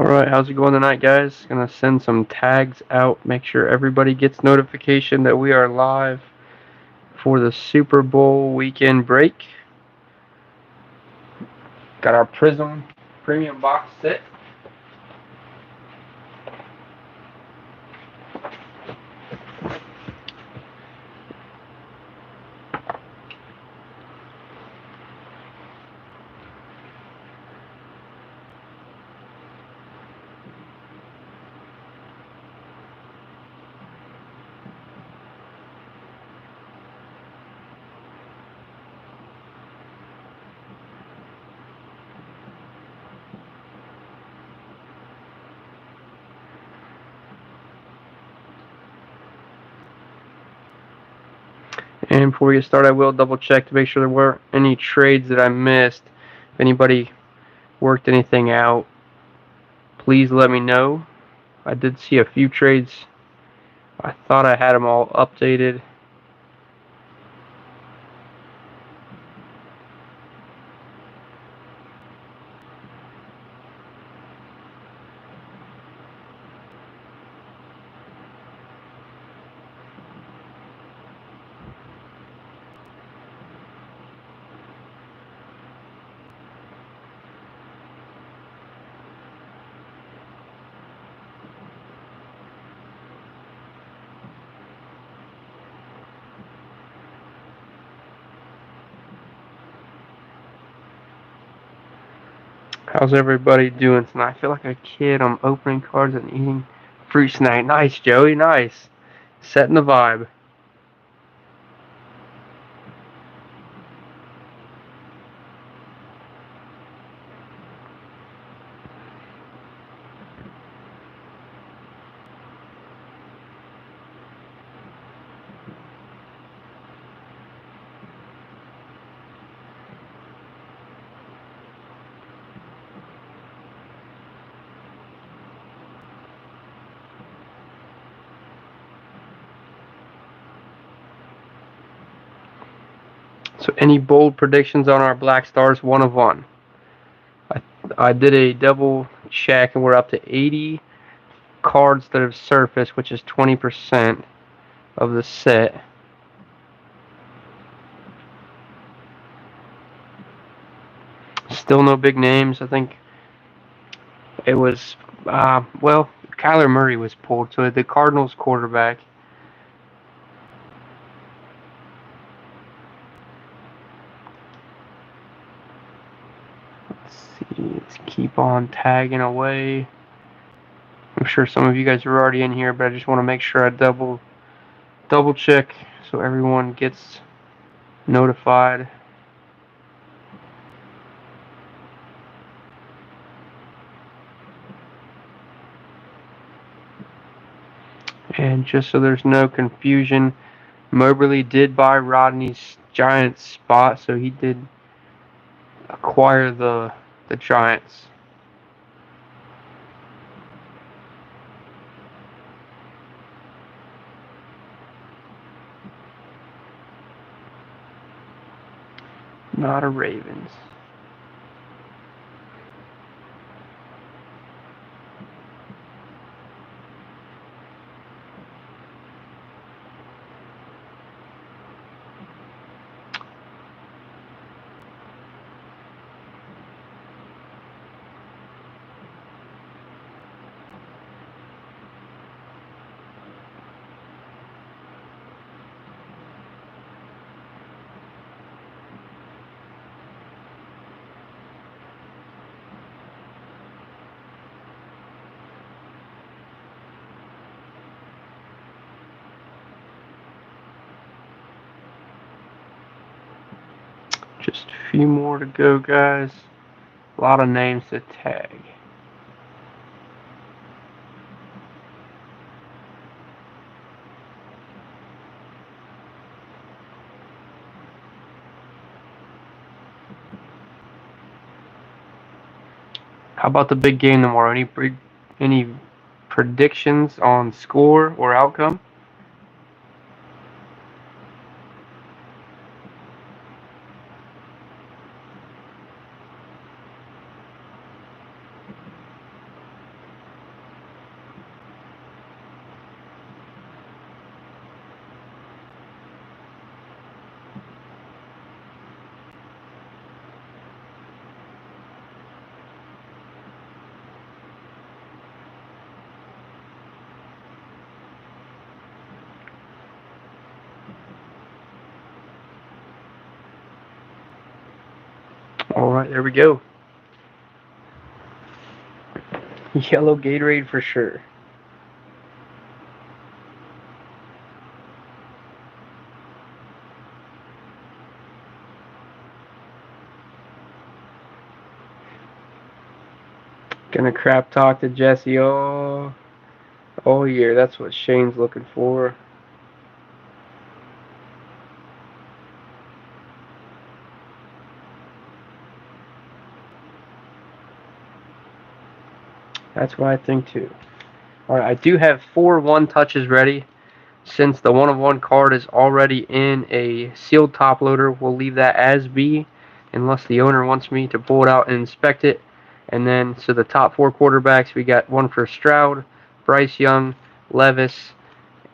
Alright, how's it going tonight, guys? Gonna send some tags out, make sure everybody gets notification that we are live for the Super Bowl weekend break. Got our Prizm premium box set. And before we get started, I will double check to make sure there weren't any trades that I missed. If anybody worked anything out, please let me know. I did see a few trades. I thought I had them all updated. How's everybody doing tonight? I feel like a kid. I'm opening cards and eating fruit snack. Nice, Joey. Nice. Setting the vibe. So any bold predictions on our Black Stars? One of one. I did a double check and we're up to 80 cards that have surfaced, which is 20% of the set. Still no big names. I think it was, Kyler Murray was pulled. So the Cardinals quarterback. Let's see. Let's keep on tagging away. I'm sure some of you guys are already in here, but I just want to make sure I double check so everyone gets notified. And just so there's no confusion, Moberly did buy Rodney's Giants spot, so he did acquire the Giants. Not a Ravens. Just a few more to go, guys. A lot of names to tag. How about the big game tomorrow? Any predictions on score or outcome? Alright, there we go. Yellow Gatorade for sure. Gonna crap talk to Jesse all year. That's what Shane's looking for. That's what I think too. Alright, I do have 4 1-touches ready. Since the 1-of-1 card is already in a sealed top loader, we'll leave that as B unless the owner wants me to pull it out and inspect it. And then, so the top 4 quarterbacks, we got one for Stroud, Bryce Young, Levis,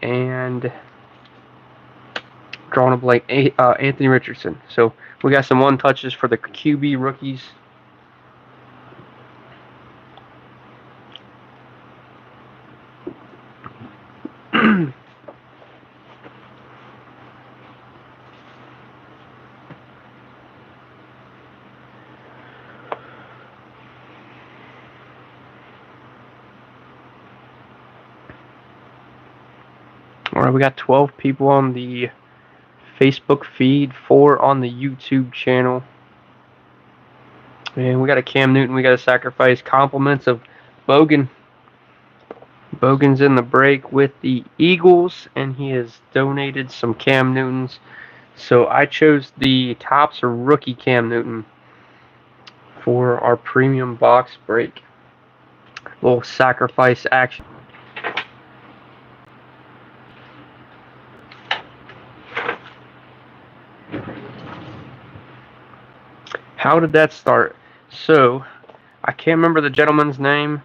and drawing a blank, Anthony Richardson. So we got some 1-touches for the QB rookies. Alright, we got 12 people on the Facebook feed, 4 on the YouTube channel. And we got a Cam Newton, we got a sacrifice. Compliments of Bogan. Bogan's in the break with the Eagles, and he has donated some Cam Newtons. So I chose the Topps rookie Cam Newton for our premium box break. Little sacrifice action. How did that start? So, I can't remember the gentleman's name,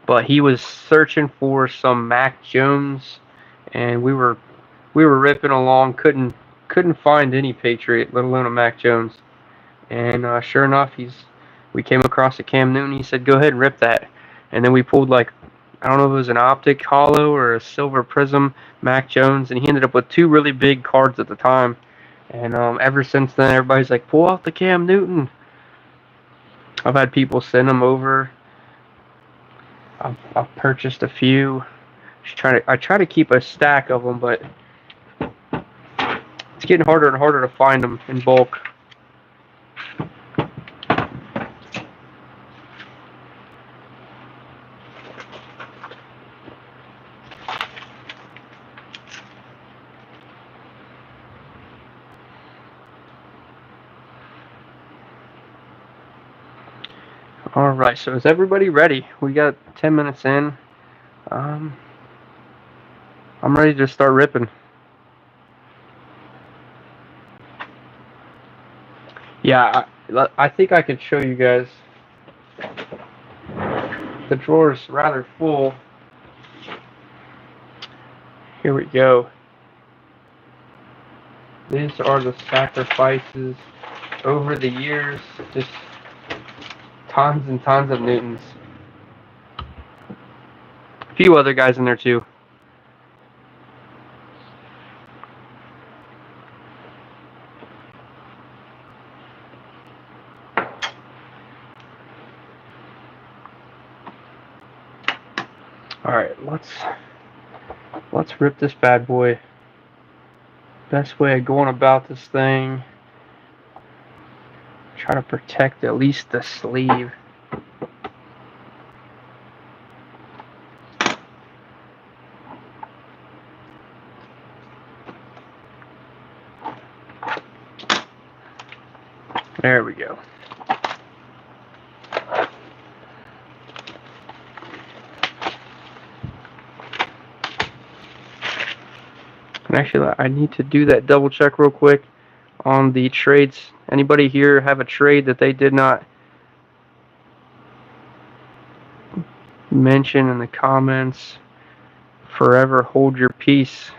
but he was searching for some Mac Jones, and we were ripping along, couldn't find any Patriot, let alone a Mac Jones. And sure enough, we came across a Cam Newton. He said, "Go ahead and rip that." And then we pulled, like, I don't know if it was an optic hollow or a silver Prizm Mac Jones, and he ended up with 2 really big cards at the time. And ever since then, everybody's like, "Pull out the Cam Newton." I've had people send them over. I've purchased a few. I try to keep a stack of them, but it's getting harder and harder to find them in bulk. Alright, so is everybody ready? We got 10 minutes in. I'm ready to start ripping. Yeah, I think I can show you guys. The drawer is rather full. Here we go. These are the sacrifices over the years. Just tons and tons of Newtons. A few other guys in there too. Alright, let's rip this bad boy. Best way of going about this thing. Try to protect at least the sleeve. There we go. And actually, I need to do that double check real quick on the trades. Anybody here have a trade that they did not mention in the comments? Forever hold your peace.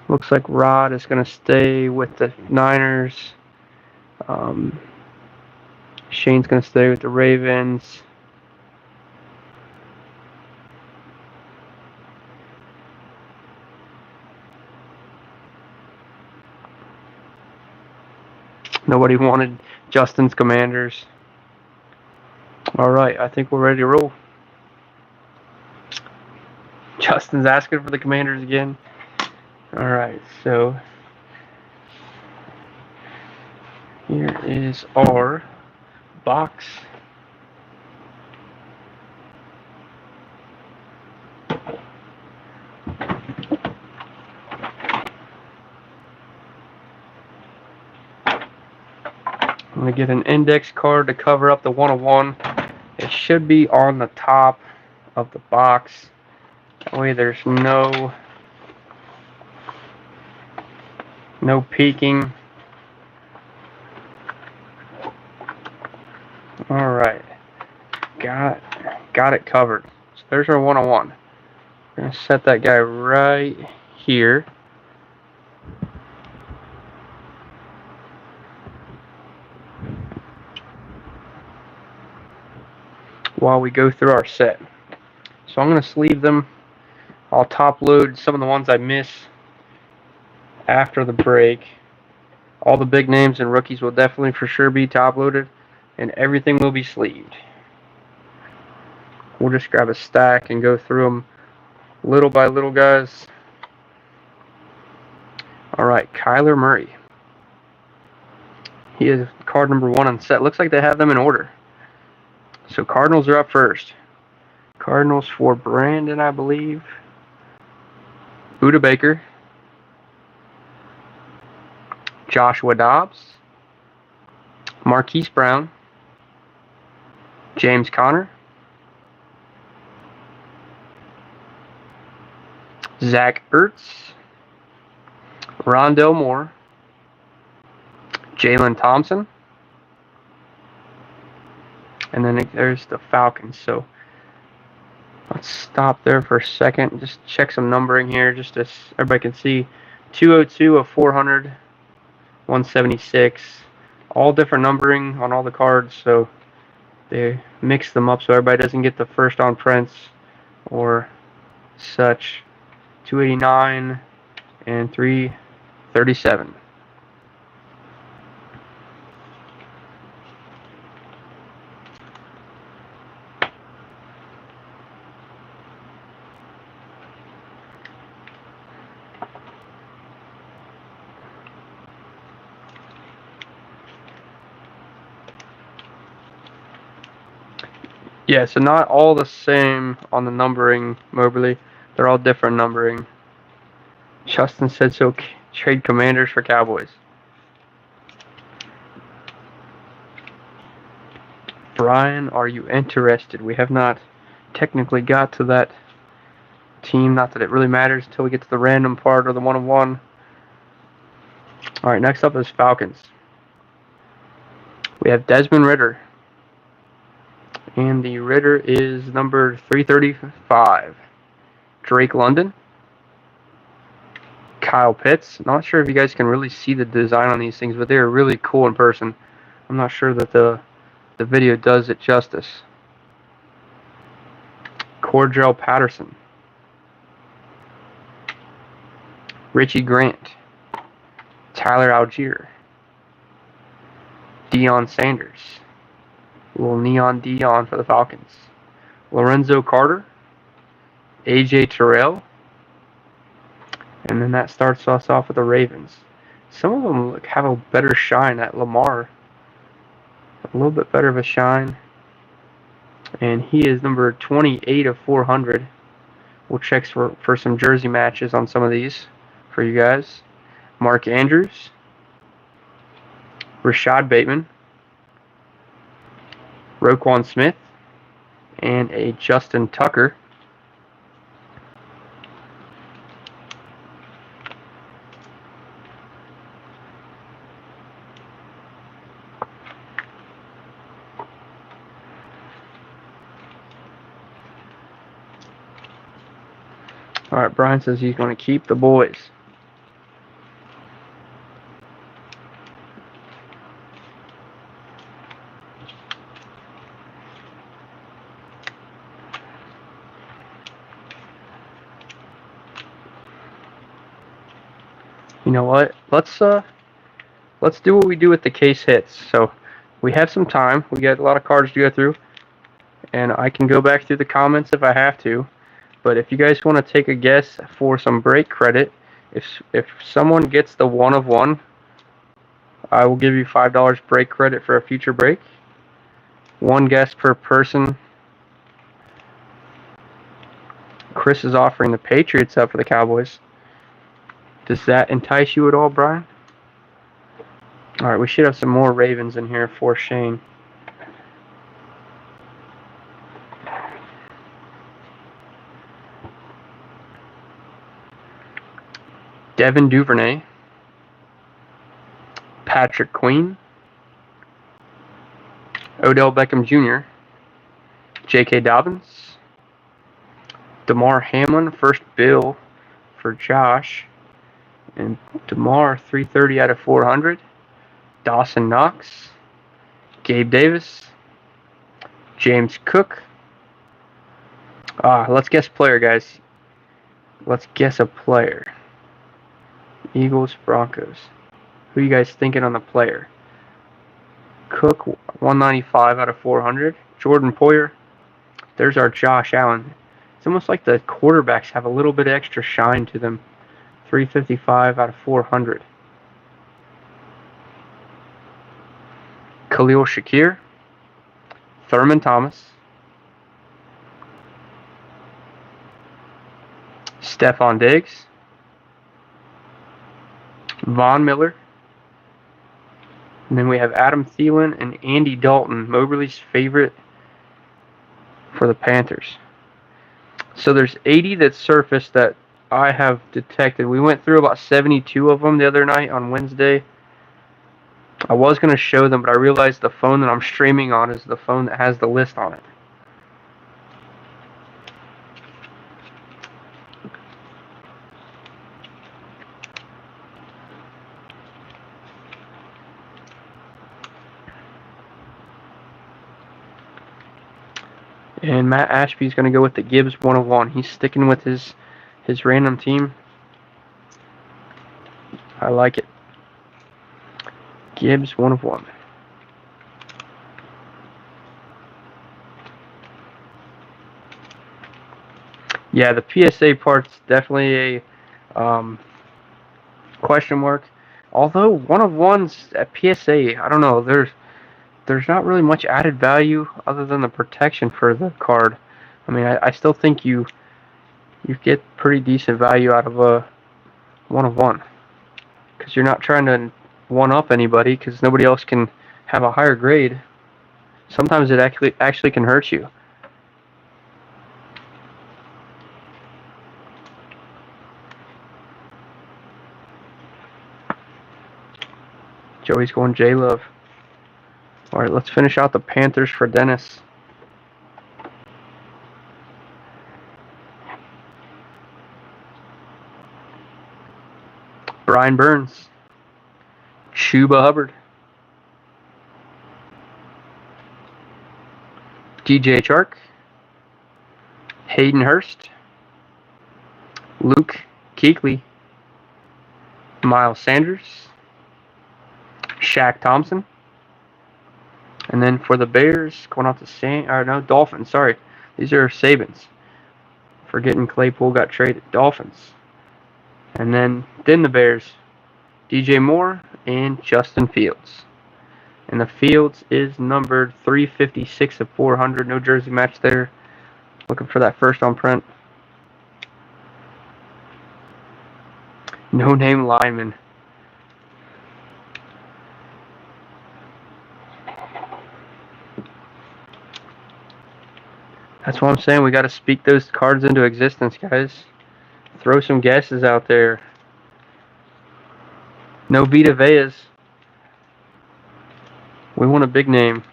Looks like Rod is going to stay with the Niners. Shane's going to stay with the Ravens. Nobody wanted Justin's Commanders. Alright, I think we're ready to roll. Justin's asking for the Commanders again. Alright, so here is our box. I'm going to get an index card to cover up the 101. It should be on the top of the box. That way there's no peeking. Alright. Got it covered. So there's our 101. We're going to set that guy right here. While we go through our set. So I'm going to sleeve them. I'll top load some of the ones I miss after the break. All the big names and rookies will definitely for sure be top loaded, and everything will be sleeved. We'll just grab a stack and go through them little by little, guys. Alright, Kyler Murray. He is card number 1 on set. Looks like they have them in order. So Cardinals are up first. Cardinals for Brandon, I believe. Buda Baker. Joshua Dobbs. Marquise Brown. James Conner. Zach Ertz. Rondell Moore. Jalen Thompson. And then there's the Falcons. So let's stop there for a second. Just check some numbering here, just so everybody can see. 202 of 400, 176. All different numbering on all the cards, so they mix them up so everybody doesn't get the first on prints or such. 289 and 337. Yeah, so not all the same on the numbering, Mobley. They're all different numbering. Justin said so. Trade Commanders for Cowboys. Brian, are you interested? We have not technically got to that team. Not that it really matters until we get to the random part or the 1-on-1. Alright, next up is Falcons. We have Desmond Ridder. And the Ridder is number 335. Drake London. Kyle Pitts. Not sure if you guys can really see the design on these things, but they are really cool in person. I'm not sure that the video does it justice. Cordell Patterson. Richie Grant. Tyler Algier. Deion Sanders. Little neon Deion for the Falcons. Lorenzo Carter. AJ Terrell. And then that starts us off with the Ravens. Some of them have a better shine at Lamar. A little bit better of a shine. And he is number 28 of 400. We'll check for some jersey matches on some of these for you guys. Mark Andrews. Rashad Bateman. Roquan Smith. And a Justin Tucker. Alright, Brian says he's going to keep the boys. You know what? Let's let's do what we do with the case hits. So we have some time. We got a lot of cards to go through, and I can go back through the comments if I have to. But if you guys want to take a guess for some break credit, if someone gets the 1 of 1, I will give you $5 break credit for a future break. One guess per person. Chris is offering the Patriots up for the Cowboys. Does that entice you at all, Brian? Alright, we should have some more Ravens in here for Shane. Devin Duvernay. Patrick Queen. Odell Beckham Jr. J.K. Dobbins. DeMar Hamlin, first bill for Josh. And DeMar, 330 out of 400. Dawson Knox. Gabe Davis. James Cook. Let's guess player, guys. Let's guess a player. Eagles, Broncos. Who are you guys thinking on the player? Cook, 195 out of 400. Jordan Poyer. There's our Josh Allen. It's almost like the quarterbacks have a little bit extra shine to them. 355 out of 400. Khalil Shakir. Thurman Thomas. Stephon Diggs. Von Miller. And then we have Adam Thielen and Andy Dalton, Moberly's favorite for the Panthers. So there's 80 that surfaced that I have detected. We went through about 72 of them the other night on Wednesday. I was going to show them, but I realized the phone that I'm streaming on is the phone that has the list on it. And Matt Ashby is going to go with the Gibbs 1 of 1. He's sticking with his random team. I like it. Gibbs 1 of 1. Yeah, the PSA part's definitely a question mark. Although 1 of 1s at PSA, I don't know, there's not really much added value other than the protection for the card. I mean, I still think you get pretty decent value out of a 1 of 1. Because you're not trying to one-up anybody, because nobody else can have a higher grade. Sometimes it actually can hurt you. Joey's going J-Love. Alright, let's finish out the Panthers for Dennis. Brian Burns. Chuba Hubbard. DJ Chark. Hayden Hurst. Luke Kuechly. Miles Sanders. Shaq Thompson. And then for the Bears, going out to Dolphins, sorry. These are Sabins. Forgetting Claypool got traded. Dolphins. And then the Bears, DJ Moore and Justin Fields. And the Fields is numbered 356 of 400. No jersey match there. Looking for that first on print. No name lineman. That's what I'm saying. We got to speak those cards into existence, guys. Throw some guesses out there. No Vita Veas. We want a big name.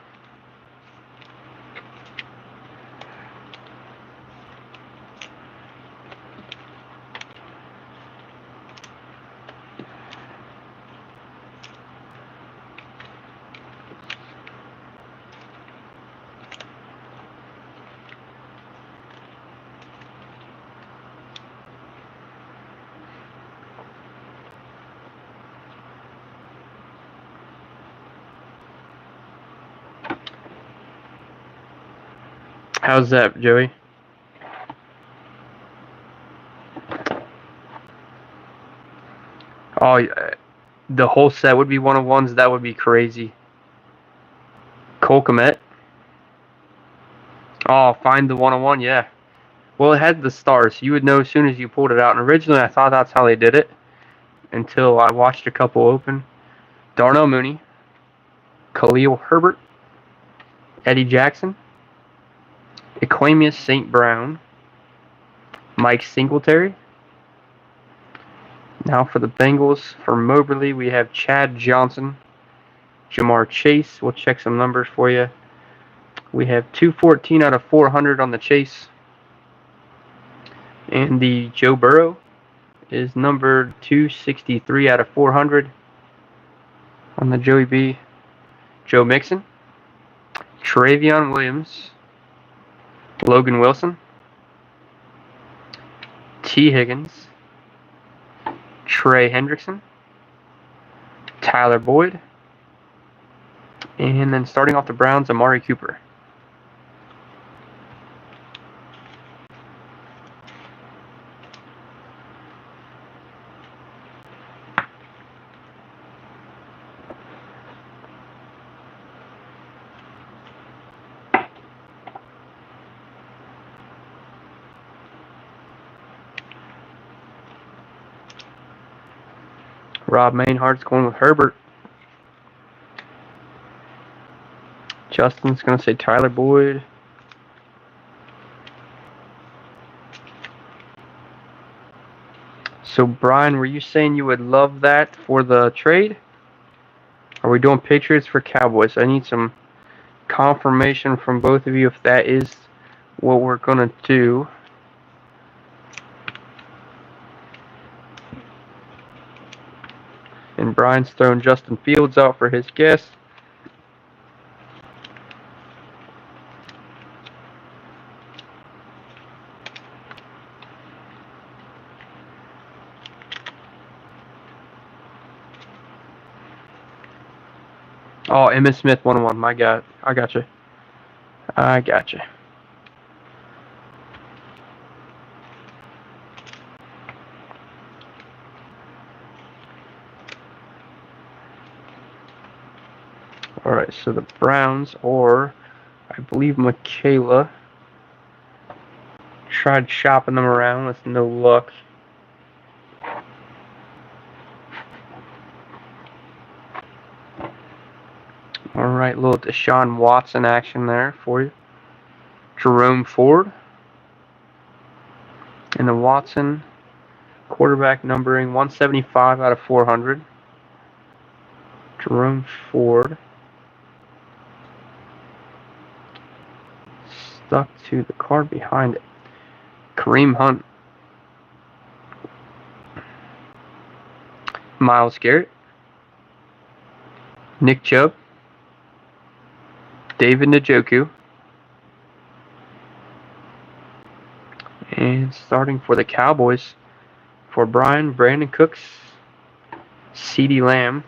How's that, Joey? Oh, the whole set would be 101s. That would be crazy. Cole Kmet. Oh, find the 101. Yeah. Well, it had the stars. You would know as soon as you pulled it out. And originally, I thought that's how they did it until I watched a couple open. Darnell Mooney, Khalil Herbert, Eddie Jackson, Equanimeous St. Brown, Mike Singletary. Now for the Bengals, for Moberly, we have Chad Johnson, Jamar Chase. We'll check some numbers for you. We have 214 out of 400 on the Chase. And the Joe Burrow is numbered 263 out of 400 on the Joey B. Joe Mixon, Travion Williams, Logan Wilson, T. Higgins, Trey Hendrickson, Tyler Boyd, and then starting off the Browns, Amari Cooper. Rob Mainhardt's going with Herbert. Justin's going to say Tyler Boyd. So, Brian, were you saying you would love that for the trade? Are we doing Patriots for Cowboys? I need some confirmation from both of you if that is what we're going to do. And Brian's throwing Justin Fields out for his guess. Oh, Emmitt Smith 101. My God. I got you. I got you. Alright, so the Browns, or I believe Michaela, tried shopping them around with no luck. Alright, little Deshaun Watson action there for you. Jerome Ford. And the Watson quarterback numbering 175 out of 400. Jerome Ford. Stuck to the card behind it. Kareem Hunt. Myles Garrett. Nick Chubb. David Njoku. And starting for the Cowboys, for Brian, Brandon Cooks, CeeDee Lamb.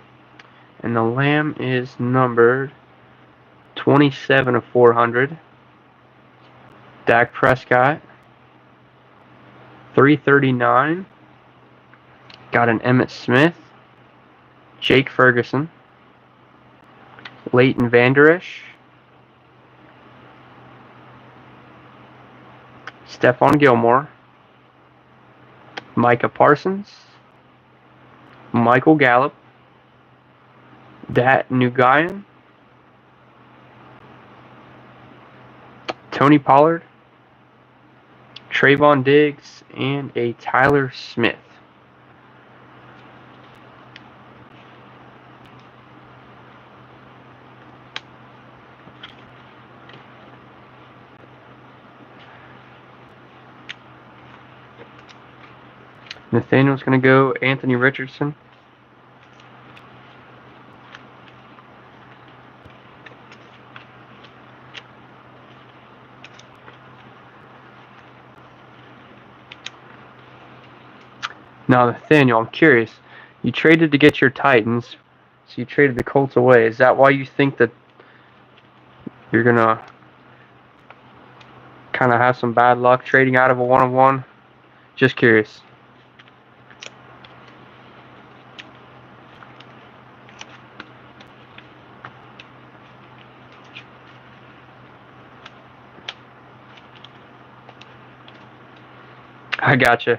And the Lamb is numbered 27 of 400. Dak Prescott, 339. Got an Emmitt Smith, Jake Ferguson, Leighton Vander Esch, Stephon Gilmore, Micah Parsons, Michael Gallup, Dat Nguyen, Tony Pollard, Trayvon Diggs, and a Tyler Smith. Nathaniel's going to go Anthony Richardson. Now, Nathaniel, I'm curious. You traded to get your Titans, so you traded the Colts away. Is that why you think that you're going to kind of have some bad luck trading out of a 1-of-1? Just curious. I gotcha.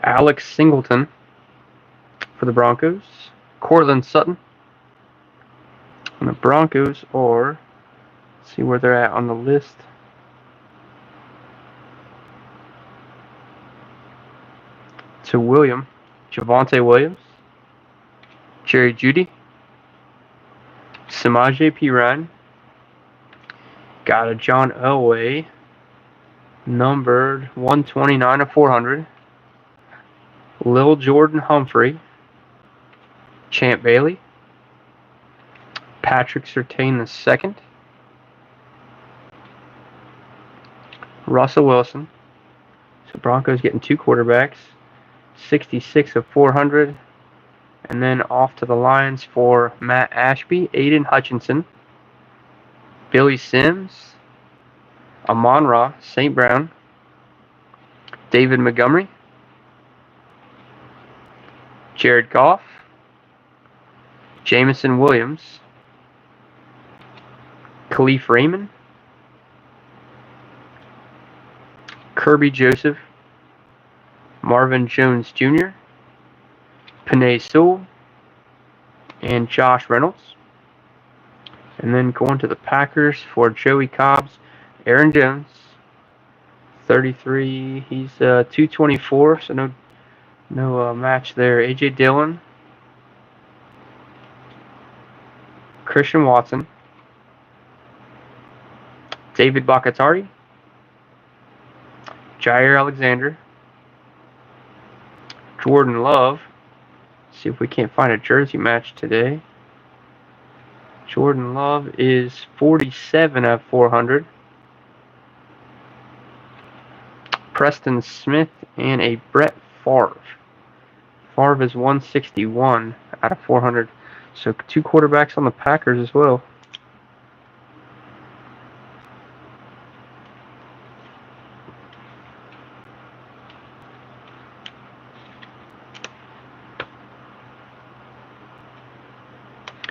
Alex Singleton for the Broncos. Cortland Sutton. And the Broncos are, let's see where they're at on the list. To William. Javonte Williams. Jerry Jeudy. Samaje Perine. Got a John Elway. Numbered 129 of 400. Lil Jordan Humphrey. Champ Bailey. Patrick Surtain II. Russell Wilson. So Broncos getting 2 quarterbacks. 66 of 400. And then off to the Lions for Matt Ashby, Aiden Hutchinson, Billy Sims, Amon-Ra, St. Brown, David Montgomery, Jared Goff, Jameson Williams, Khalif Raymond, Kirby Joseph, Marvin Jones Jr., Penei Sewell, and Josh Reynolds. And then going to the Packers for Joey Cobbs, Aaron Jones, 33. He's 224, so no match there. A.J. Dillon, Christian Watson, David Bakatari, Jair Alexander, Jordan Love. See if we can't find a jersey match today. Jordan Love is 47 of 400. Preston Smith and a Brett Favre. Favre is 161 out of 400. So 2 quarterbacks on the Packers as well.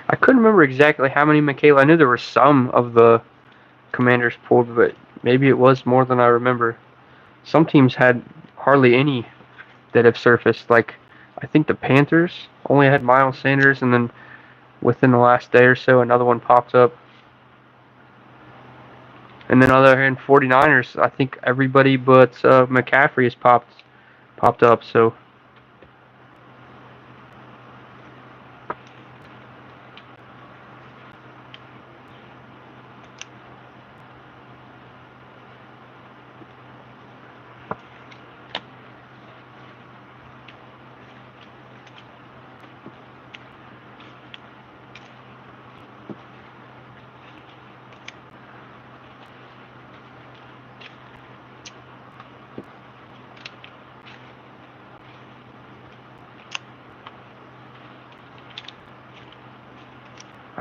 I couldn't remember exactly how many Michaela. I knew there were some of the Commanders pulled, but maybe it was more than I remember. Some teams had hardly any that have surfaced. Like, I think the Panthers only had Miles Sanders, and then within the last day or so, another one popped up. And then on the other hand, 49ers, I think everybody but McCaffrey has popped up. So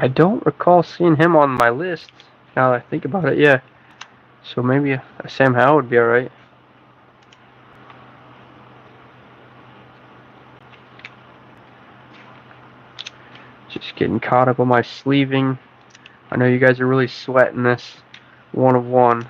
I don't recall seeing him on my list. Now that I think about it, yeah. So maybe a Sam Howell would be alright. Just getting caught up on my sleeving. I know you guys are really sweating this 1-of-1.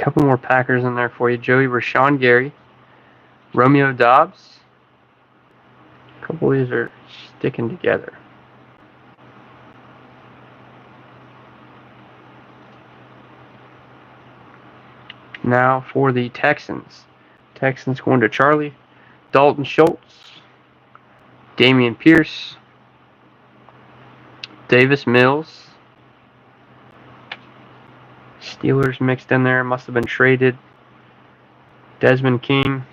couple more Packers in there for you. Joey Rashawn Gary, Romeo Dobbs. A couple of these are sticking together. Now for the Texans. Texans going to Charlie, Dalton Schultz, Damian Pierce, Davis Mills. Steelers mixed in there, must have been traded. Desmond King,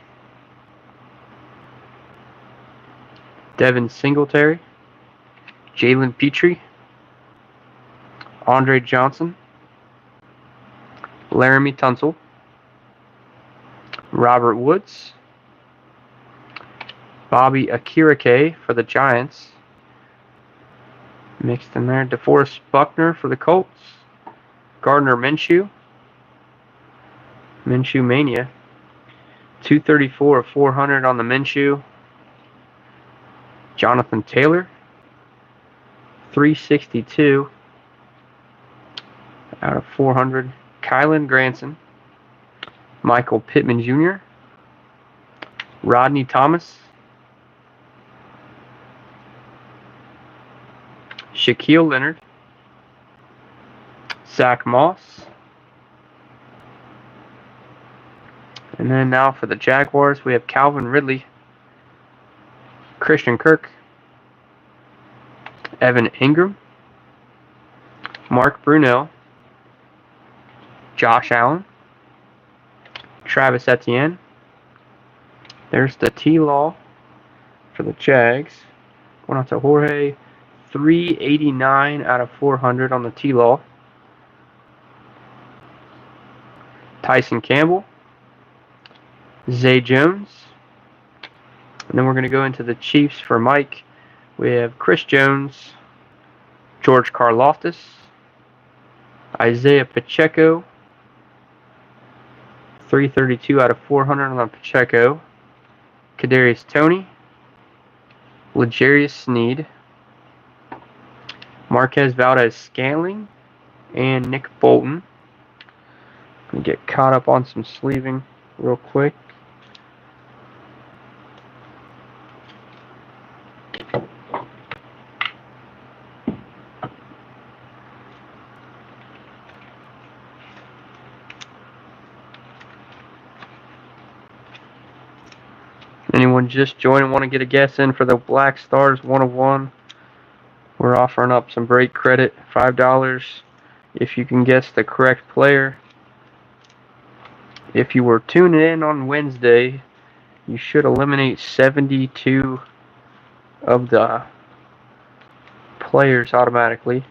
Devin Singletary, Jalen Petrie, Andre Johnson, Laramie Tunsil, Robert Woods, Bobby Akirake for the Giants. Mixed in there. DeForest Buckner for the Colts. Gardner Minshew. Minshew Mania. 234 of 400 on the Minshew. Jonathan Taylor. 362 out of 400. Kylan Granson. Michael Pittman Jr. Rodney Thomas. Shaquille Leonard. Zach Moss. And then now for the Jaguars, we have Calvin Ridley, Christian Kirk, Evan Ingram, Mark Brunell, Josh Allen, Travis Etienne. There's the T-Law for the Jags. Going out to Jorge. 389 out of 400 on the T-Law. Tyson Campbell. Zay Jones. And then we're going to go into the Chiefs for Mike. We have Chris Jones, George Karlaftis, Isaiah Pacheco, 332 out of 400 on Pacheco, Kadarius Toney, L'Jarius Sneed, Marquez Valdez-Scantling, and Nick Bolton. I'm going to get caught up on some sleeving real quick. Anyone just joined and want to get a guess in for the Black Stars 101? We're offering up some break credit, $5 if you can guess the correct player. If you were tuning in on Wednesday, you should eliminate 72 of the players automatically.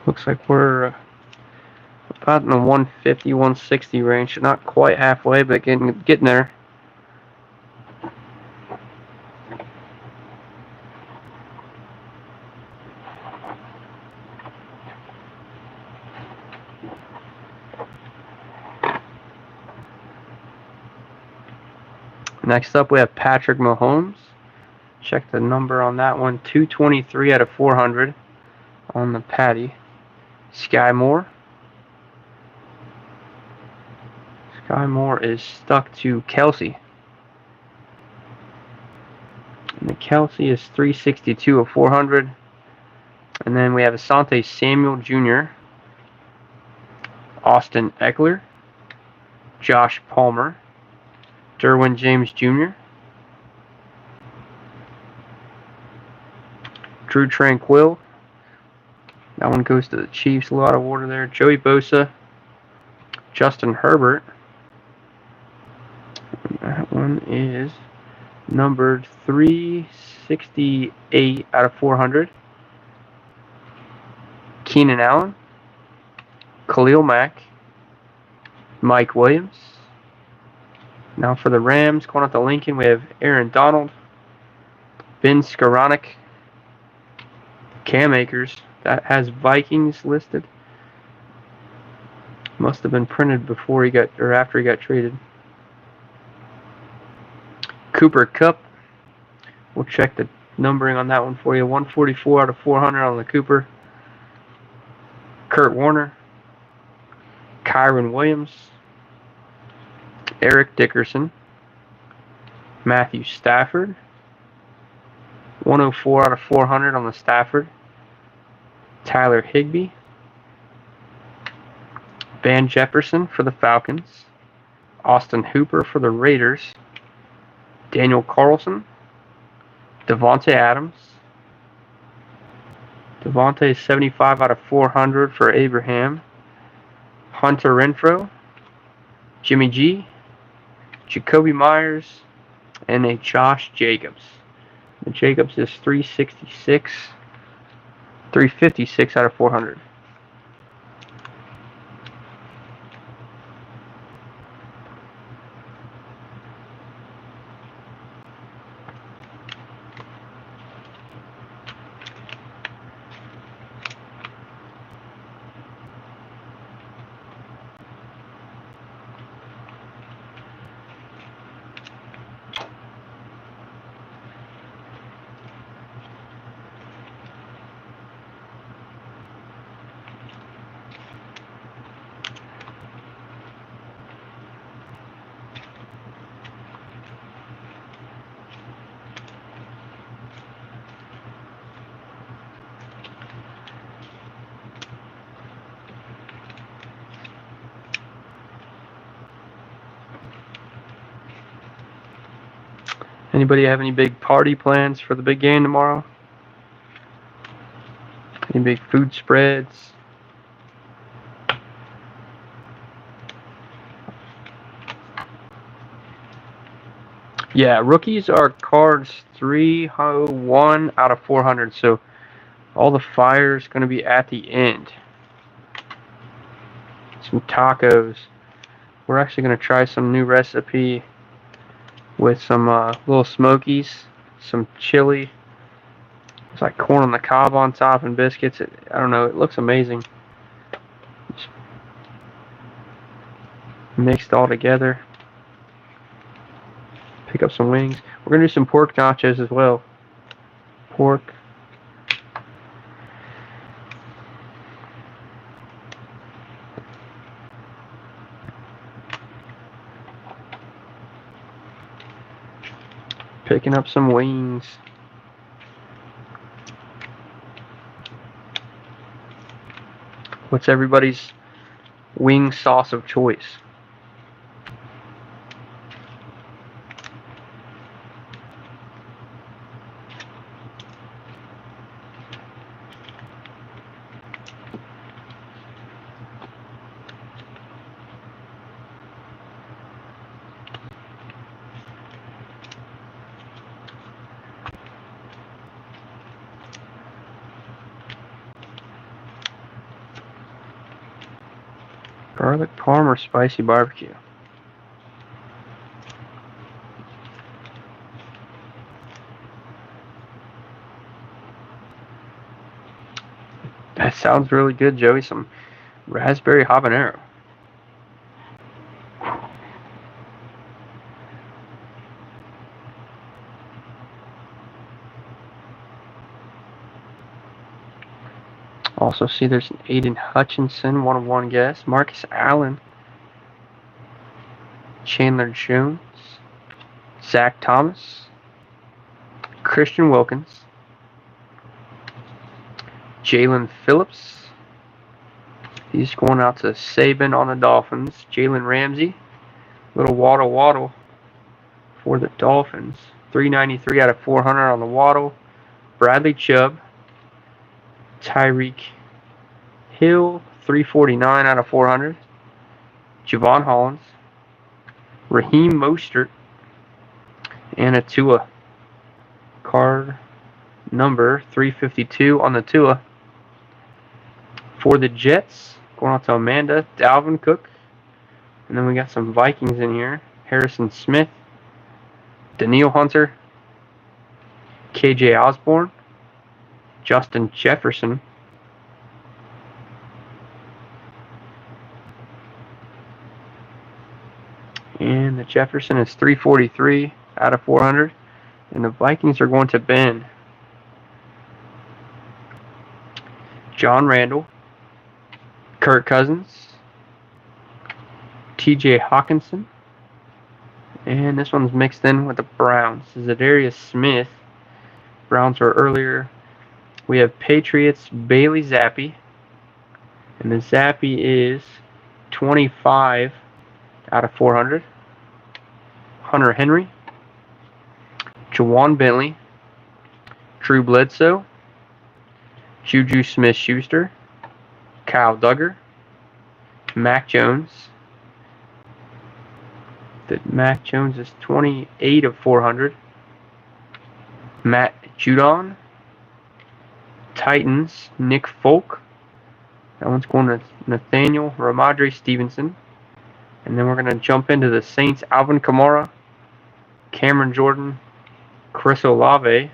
Looks like we're about in the 150, 160 range. Not quite halfway, but getting there. Next up, we have Patrick Mahomes. Check the number on that one. 223 out of 400 on the patty. Sky Moore. Sky Moore is stuck to Kelsey. And the Kelsey is 362 of 400. And then we have Asante Samuel Jr., Austin Eckler, Josh Palmer, Derwin James Jr., Drew Tranquill. That one goes to the Chiefs. A lot of order there. Joey Bosa, Justin Herbert. That one is numbered 368 out of 400. Keenan Allen, Khalil Mack, Mike Williams. Now for the Rams, going out to Lincoln, we have Aaron Donald, Ben Skoranek, Cam Akers. That has Vikings listed. Must have been printed before he got, or after he got traded. Cooper Kupp. We'll check the numbering on that one for you. 144 out of 400 on the Cooper. Kurt Warner, Kyron Williams, Eric Dickerson, Matthew Stafford. 104 out of 400 on the Stafford. Tyler Higbee, Van Jefferson for the Falcons, Austin Hooper for the Raiders, Daniel Carlson, Devontae Adams, Devontae 75 out of 400 for Abraham, Hunter Renfrow, Jimmy G, Jacoby Myers, and a Josh Jacobs. The Jacobs is 356 out of 400. Anybody have any big party plans for the big game tomorrow? Any big food spreads? Yeah, rookies are cards 301 out of 400, so all the fire is going to be at the end. Some tacos. We're actually going to try some new recipe with some little smokies, some chili. It's like corn on the cob on top and biscuits. I don't know, it looks amazing. Just mixed all together. Pick up some wings. We're going to do some pork nachos as well. Pork. Picking up some wings. What's everybody's wing sauce of choice? Garlic parm or spicy barbecue? That sounds really good, Joey. Some raspberry habanero. Also see there's an Aiden Hutchinson, 1-of-1 guess. Marcus Allen. Chandler Jones. Zach Thomas. Christian Wilkins. Jalen Phillips. He's going out to Saban on the Dolphins. Jalen Ramsey. Little waddle for the Dolphins. 393 out of 400 on the waddle. Bradley Chubb. Tyreek Hill. 349 out of 400. Javon Hollins. Raheem Mostert. And a Tua card number 352 on the Tua. For the Jets, going out to Amanda, Dalvin Cook. And then we got some Vikings in here. Harrison Smith, Daniil Hunter, KJ Osborne, Justin Jefferson, and the Jefferson is 343 out of 400. And the Vikings are going to Ben, John Randall, Kirk Cousins, TJ Hawkinson, and this one's mixed in with the Browns. Zadarius Smith. Browns were earlier. We have Patriots, Bailey Zappi, and the Zappi is 25 out of 400. Hunter Henry, Jawan Bentley, Drew Bledsoe, Juju Smith-Schuster, Kyle Duggar, Mac Jones. Mac Jones is 28 of 400. Matt Judon, Titans, Nick Folk. That one's going to Nathaniel Ramadre Stevenson. And then we're going to jump into the Saints, Alvin Kamara, Cameron Jordan, Chris Olave,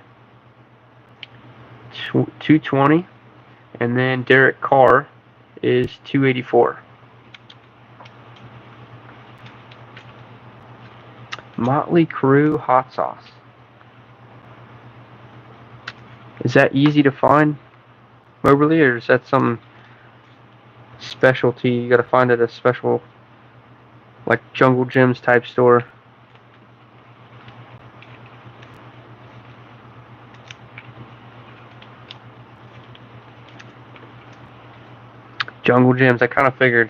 220. And then Derek Carr is 284. Motley Crue hot sauce. Is that easy to find, Moberly, or is that some specialty you gotta find at a special, like Jungle Gyms type store? Jungle Gyms, I kind of figured.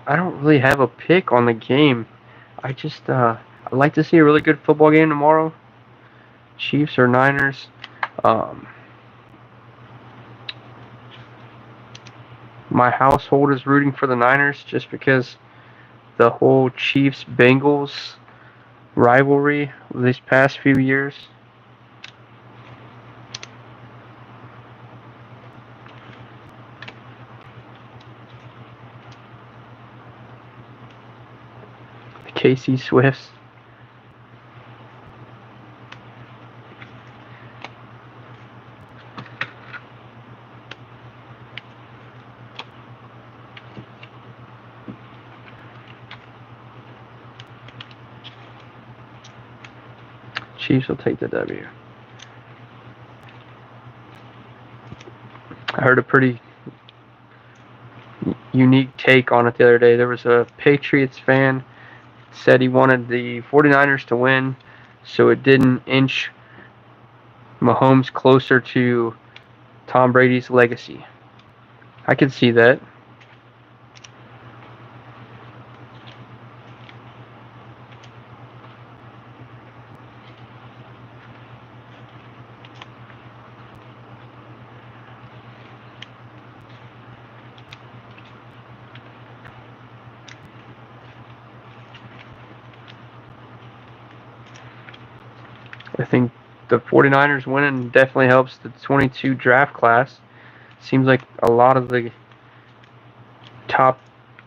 I don't really have a pick on the game. I just I'd like to see a really good football game tomorrow. Chiefs or Niners. My household is rooting for the Niners just because the whole Chiefs-Bengals rivalry these past few years. The KC Swifts. Chiefs will take the W. I heard a pretty unique take on it the other day. There was a Patriots fan said he wanted the 49ers to win so it didn't inch Mahomes closer to Tom Brady's legacy. I could see that. I think the 49ers winning definitely helps the 22 draft class. Seems like a lot of the top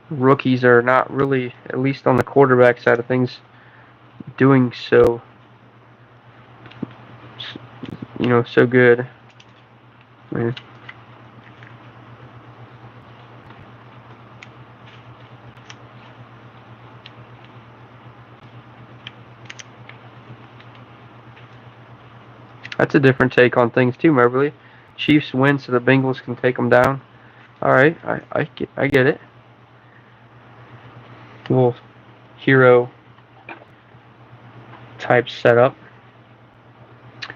rookies are not really, at least on the quarterback side of things, doing so, so good. That's a different take on things too, Moberly. Chiefs win so the Bengals can take them down. Alright, I get it. Little hero type setup.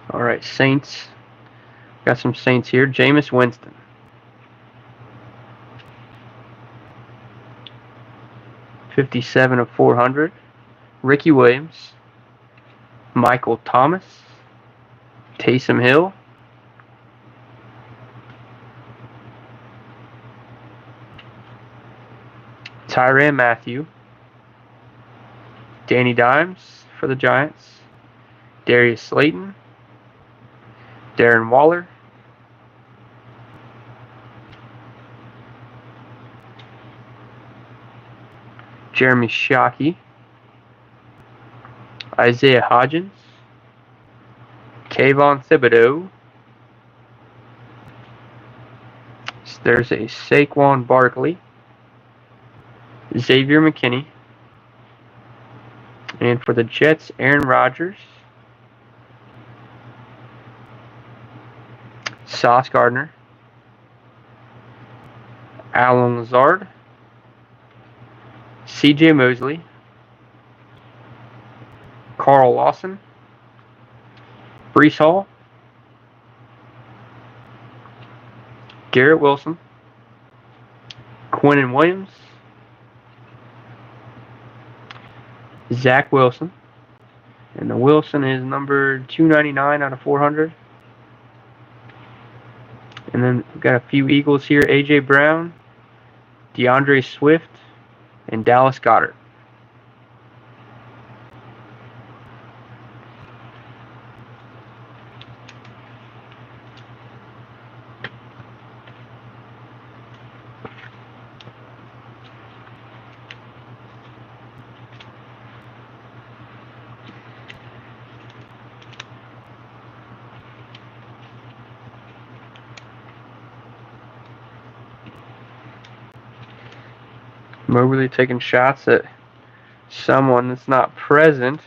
Alright, Saints. Got some Saints here. Jameis Winston. $57 of 400. Ricky Williams. Michael Thomas. Taysom Hill. Tyrann Mathieu. Danny Dimes for the Giants. Darius Slayton. Darren Waller. Jeremy Shockey. Isaiah Hodgins. Kayvon Thibodeau. There's a Saquon Barkley. Xavier McKinney. And for the Jets, Aaron Rodgers. Sauce Gardner. Alan Lazard. CJ Mosley. Carl Lawson. Breece Hall. Garrett Wilson. Quinnen Williams. Zach Wilson. And the Wilson is number 299 out of 400. And then we've got a few Eagles here. A.J. Brown, DeAndre Swift, and Dallas Goedert. Moberly taking shots at someone that's not present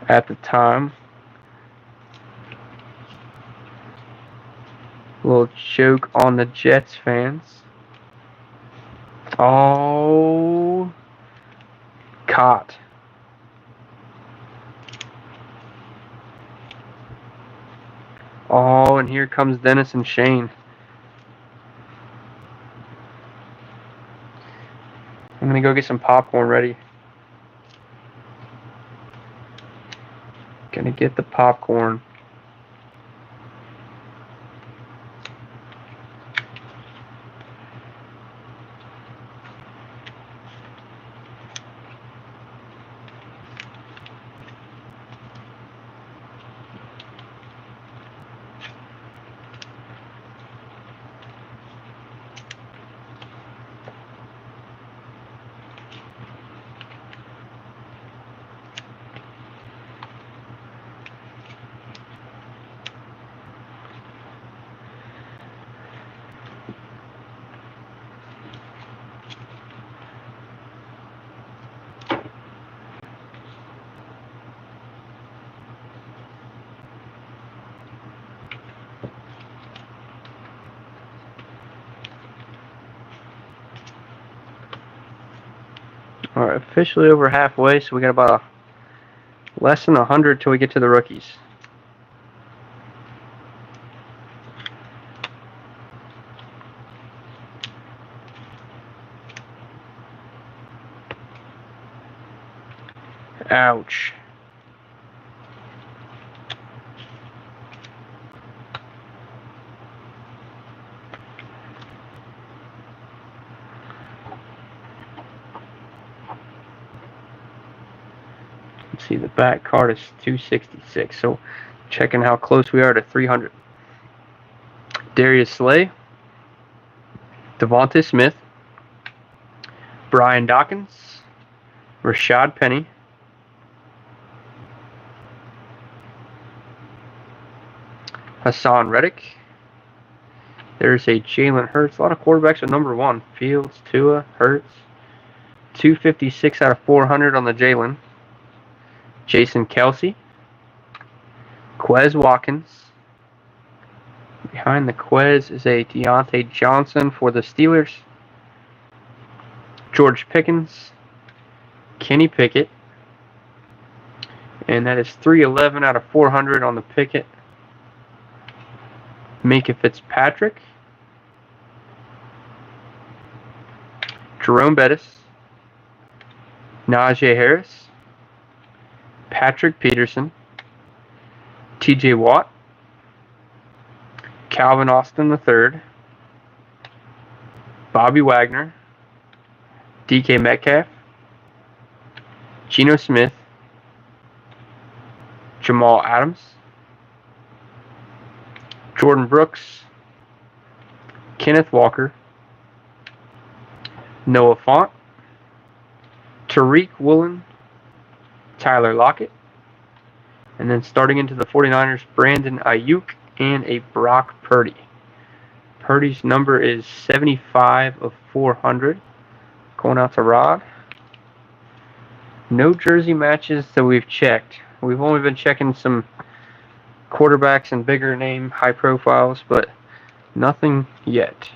at the time. A little joke on the Jets fans. Oh, caught. Oh, and here comes Dennis and Shane. I'm gonna go get some popcorn ready. Gonna get the popcorn. Alright, officially over halfway, so we got about less than 100 till we get to the rookies. Ouch. See, the back card is 266, so checking how close we are to 300. Darius Slay, Devontae Smith, Brian Dawkins, Rashad Penny, Hassan Reddick. There's a Jalen Hurts. A lot of quarterbacks at number 1. Fields, Tua, Hurts. 256 out of 400 on the Jalen. Jason Kelsey. Quez Watkins. Behind the Quez is a Deontay Johnson for the Steelers. George Pickens. Kenny Pickett. And that is 311 out of 400 on the Pickett. Minka Fitzpatrick. Jerome Bettis. Najee Harris. Patrick Peterson. TJ Watt. Calvin Austin III. Bobby Wagner. DK Metcalf. Geno Smith. Jamal Adams. Jordan Brooks. Kenneth Walker. Noah Fant. Tariq Woolen. Tyler Lockett. And then starting into the 49ers, Brandon Ayuk and a Brock Purdy. Purdy's number is 75 of 400. Going out to Rod. No jersey matches that we've checked. We've only been checking some quarterbacks and bigger name high profiles, but nothing yet.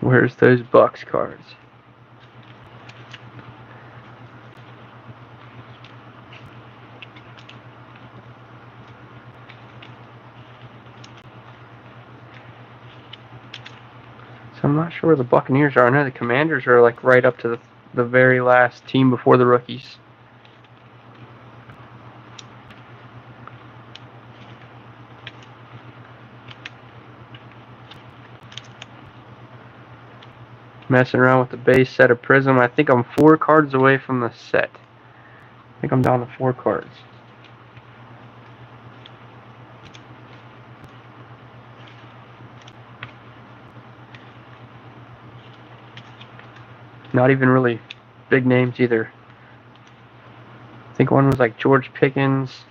Where's those Bucks cards? So I'm not sure where the Buccaneers are. I know the Commanders are like right up to the very last team before the rookies. Messing around with the base set of Prizm. I think I'm 4 cards away from the set. I think I'm down to 4 cards. Not even really big names either. I think one was like George Pickens.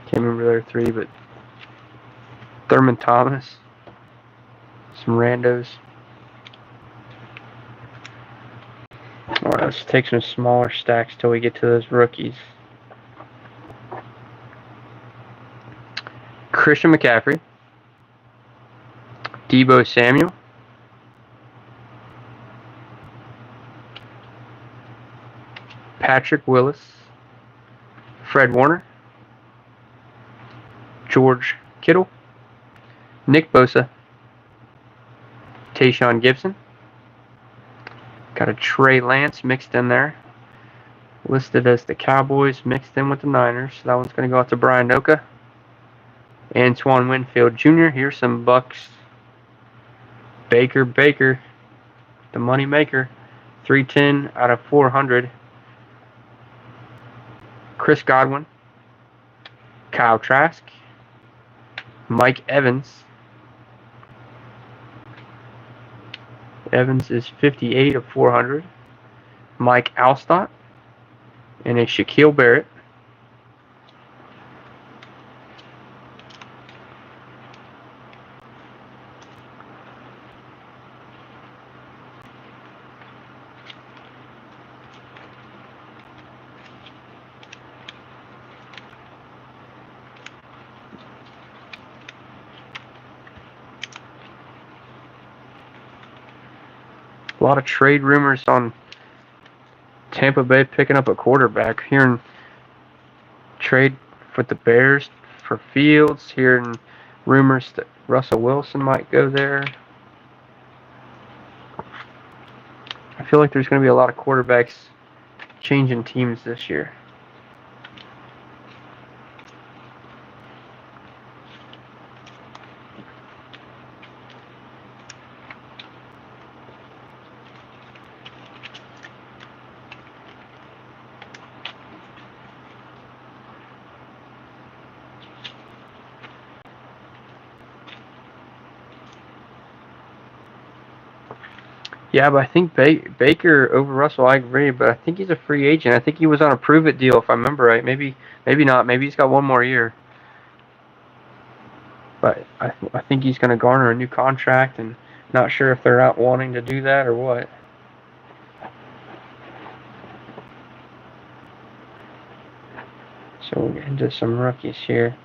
Can't remember their 3, but Thurman Thomas. Some randos. Alright, let's take some smaller stacks till we get to those rookies. Christian McCaffrey. Deebo Samuel. Patrick Willis. Fred Warner. George Kittle. Nick Bosa. Tayshaun Gibson. Got a Trey Lance mixed in there. Listed as the Cowboys mixed in with the Niners. So that one's going to go out to Brian Noka. Antoine Winfield Jr. Here's some Bucks. Baker, the money maker. 310 out of 400. Chris Godwin. Kyle Trask. Mike Evans. Evans is 58 of 400. Mike Alstott. And a Shaquille Barrett. A lot of trade rumors on Tampa Bay picking up a quarterback. Hearing trade with the Bears for Fields. Hearing rumors that Russell Wilson might go there. I feel like there's going to be a lot of quarterbacks changing teams this year. Yeah, but I think Baker over Russell, I agree, but I think he's a free agent. I think he was on a prove-it deal, if I remember right. Maybe not. Maybe he's got one more year. But I think he's going to garner a new contract, and not sure if they're out wanting to do that or what. So we'll get into some rookies here.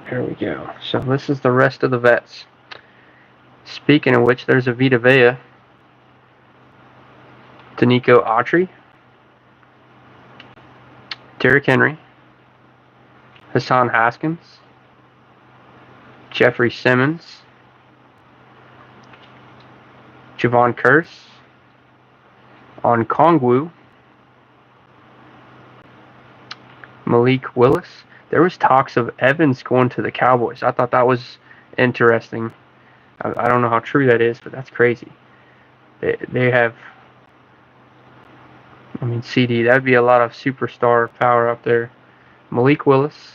There we go. So this is the rest of the vets. Speaking of which, there's a Vita Vea, Danico Autry, Derrick Henry, Hassan Haskins, Jeffrey Simmons, Javon Curse, Onkongwu, Malik Willis. There was talks of Evans going to the Cowboys. I thought that was interesting. I don't know how true that is, but that's crazy. They have, I mean, CD, that'd be a lot of superstar power up there. Malik Willis.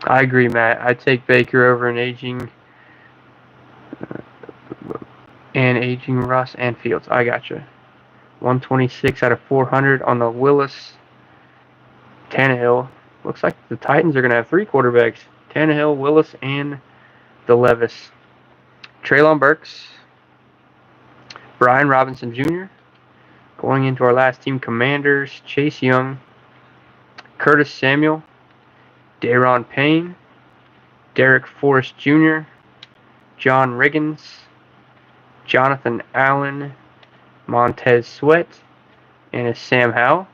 I agree, Matt. I'd take Baker over an aging Russ and Fields. I gotcha. 126 out of 400 on the Willis. Tannehill. Looks like the Titans are going to have 3 quarterbacks. Tannehill, Willis, and the Levis. Treylon Burks. Brian Robinson Jr. Going into our last team, Commanders. Chase Young. Curtis Samuel. Daron Payne. Derek Forrest Jr. John Riggins. Jonathan Allen. Montez Sweat. And a Sam Howell.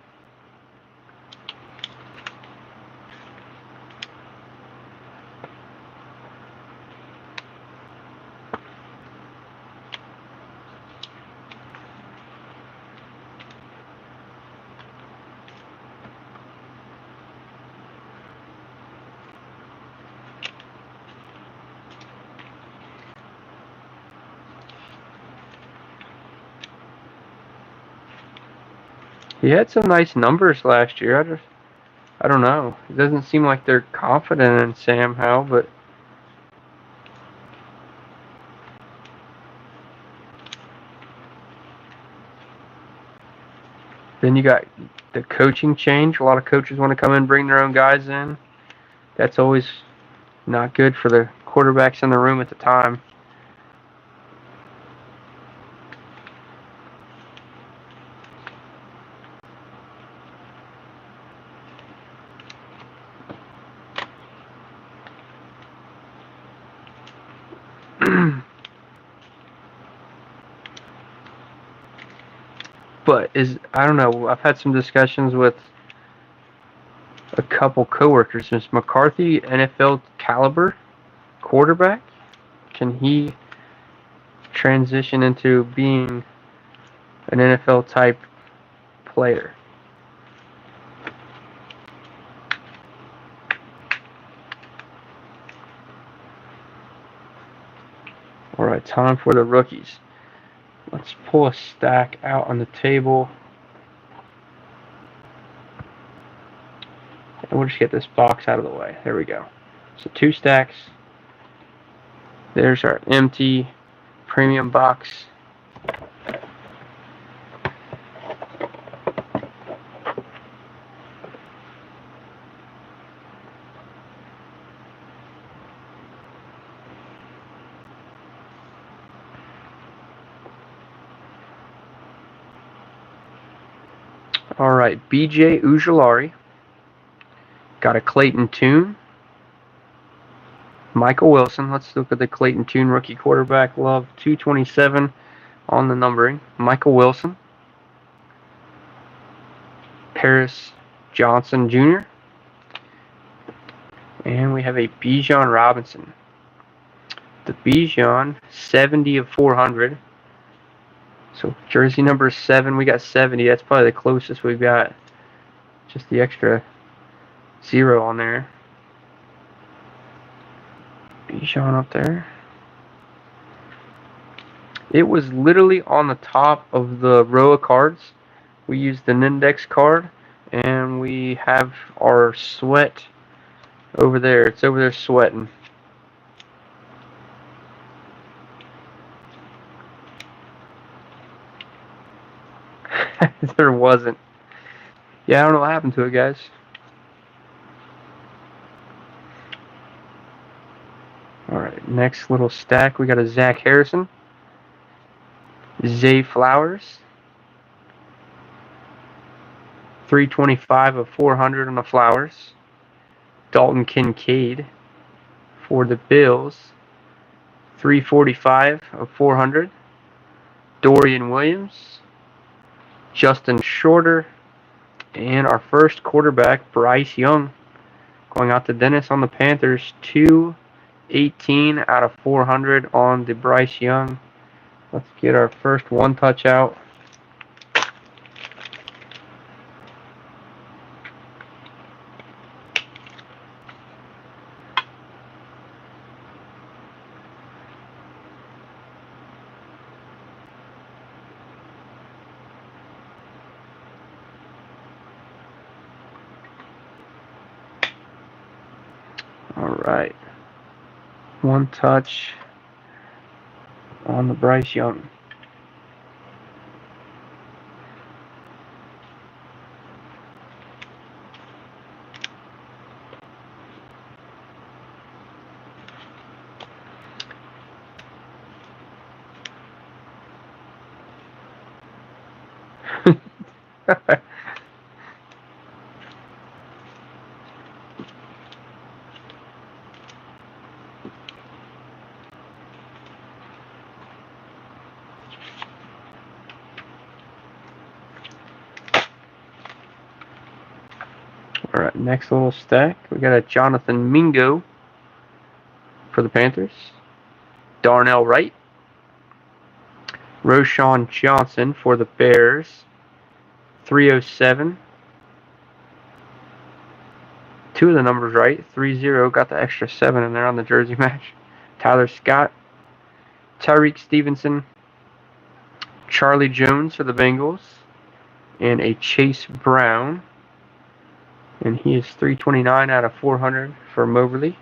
He had some nice numbers last year. I don't know. It doesn't seem like they're confident in Sam Howell, but then you got the coaching change. A lot of coaches want to come in and bring their own guys in. That's always not good for the quarterbacks in the room at the time. But I don't know. I've had some discussions with a couple coworkers. Is McCarthy NFL caliber quarterback? Can he transition into being an NFL type player? All right, time for the rookies. Let's pull a stack out on the table. And we'll just get this box out of the way. There we go. So 2 stacks. There's our empty premium box. All right, B.J. Ujulari. Got a Clayton Tune. Michael Wilson. Let's look at the Clayton Tune rookie quarterback. Love 227 on the numbering. Michael Wilson. Paris Johnson Jr. And we have a Bijan Robinson. The Bijan, 70 of 400. So jersey number 7, we got 70. That's probably the closest we've got. Just the extra 0 on there. Bijan up there. It was literally on the top of the row of cards. We used an index card, and we have our sweat over there. It's over there sweating. There wasn't. Yeah, I don't know what happened to it, guys. Alright, next little stack, we got a Zach Harrison. Zay Flowers. 325 of 400 on the Flowers. Dalton Kincaid for the Bills. 345 of 400. Dorian Williams. Justin Shorter. And our first quarterback, Bryce Young. Going out to Dennis on the Panthers. 218 out of 400 on the Bryce Young. Let's get our first one touch out. Alright. One touch on the Bryce Young. Alright, next little stack. We got a Jonathan Mingo for the Panthers. Darnell Wright. Roshan Johnson for the Bears. 307. Two of the numbers right. 3-0. Got the extra 7 in there on the jersey match. Tyler Scott. Tyreek Stevenson. Charlie Jones for the Bengals. And a Chase Brown. And he is 329 out of 400 for Moberly.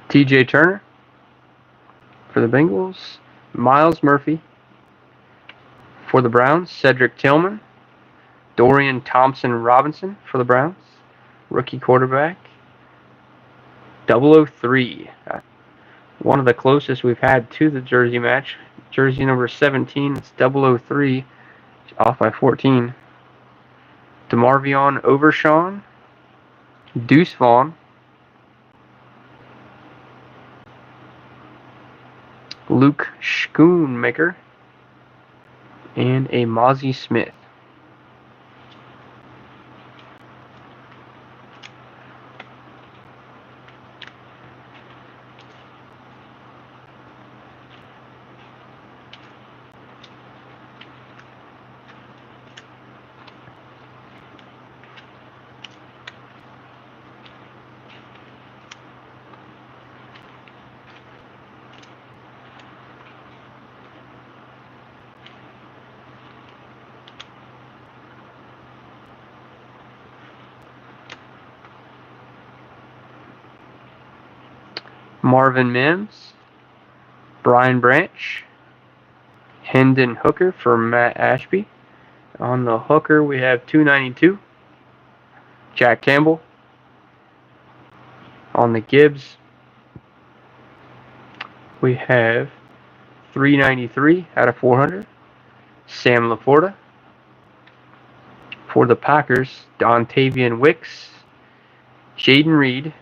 TJ Turner for the Bengals. Miles Murphy for the Browns. Cedric Tillman. Dorian Thompson-Robinson for the Browns. Rookie quarterback. 003. One of the closest we've had to the jersey match. Jersey number 17. It's 003. Off by 14. DeMarvion Overshawn. Deuce Vaughn. Luke Schoonmaker. And a Mozzie Smith. Marvin Mims, Brian Branch, Hendon Hooker for Matt Ashby, On the hooker, we have 292, Jack Campbell. On the Gibbs, we have 393 out of 400, Sam Laporta. For the Packers, Dontavian Wicks, Jaden Reed.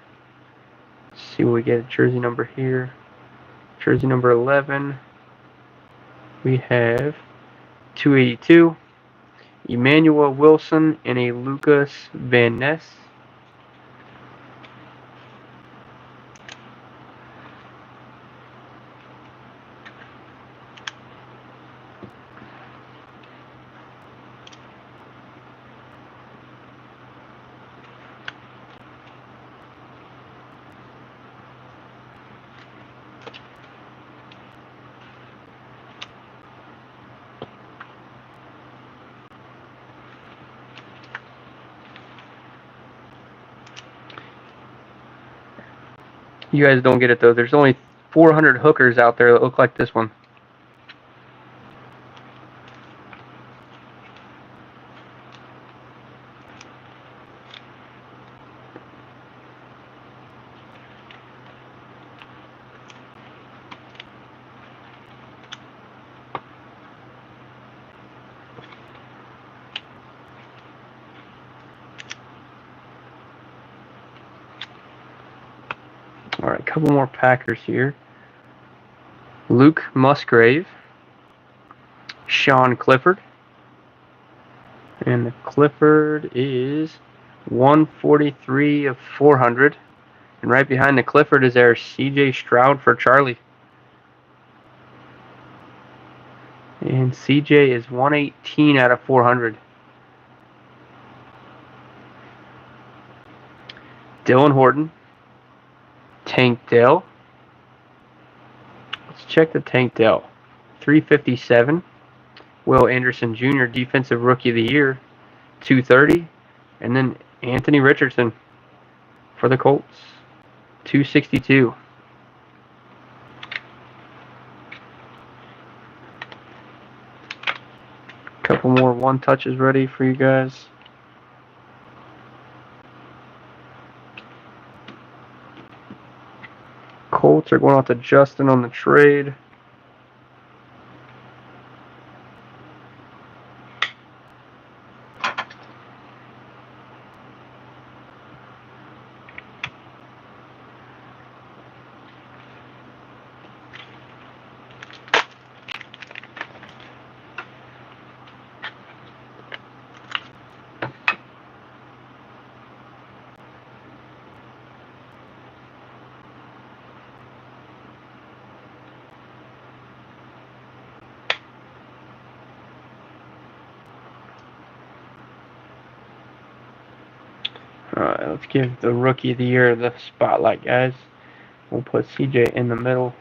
Let's see what we get a jersey number here. Jersey number 11. We have 282, Emmanuel Wilson, and a Lucas Van Ness. You guys don't get it though. There's only 400 hookers out there that look like this one. All right, a couple more Packers here. Luke Musgrave, Sean Clifford, and the Clifford is 143 of 400. And right behind the Clifford is our CJ Stroud for Charlie. And CJ is 118 out of 400. Dylan Horton, Tank Dell. Let's check the Tank Dell. 357. Will Anderson Jr., Defensive Rookie of the Year, 230. And then Anthony Richardson for the Colts, 262. Couple more one touches ready for you guys. Colts are going out to Justin on the trade. Alright, let's give the Rookie of the Year the spotlight, guys. We'll put CJ in the middle.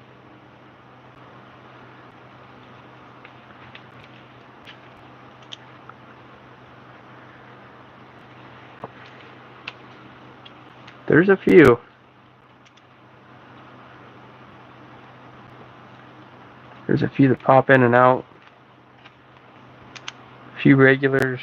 There's a few. There's a few that pop in and out. A few regulars.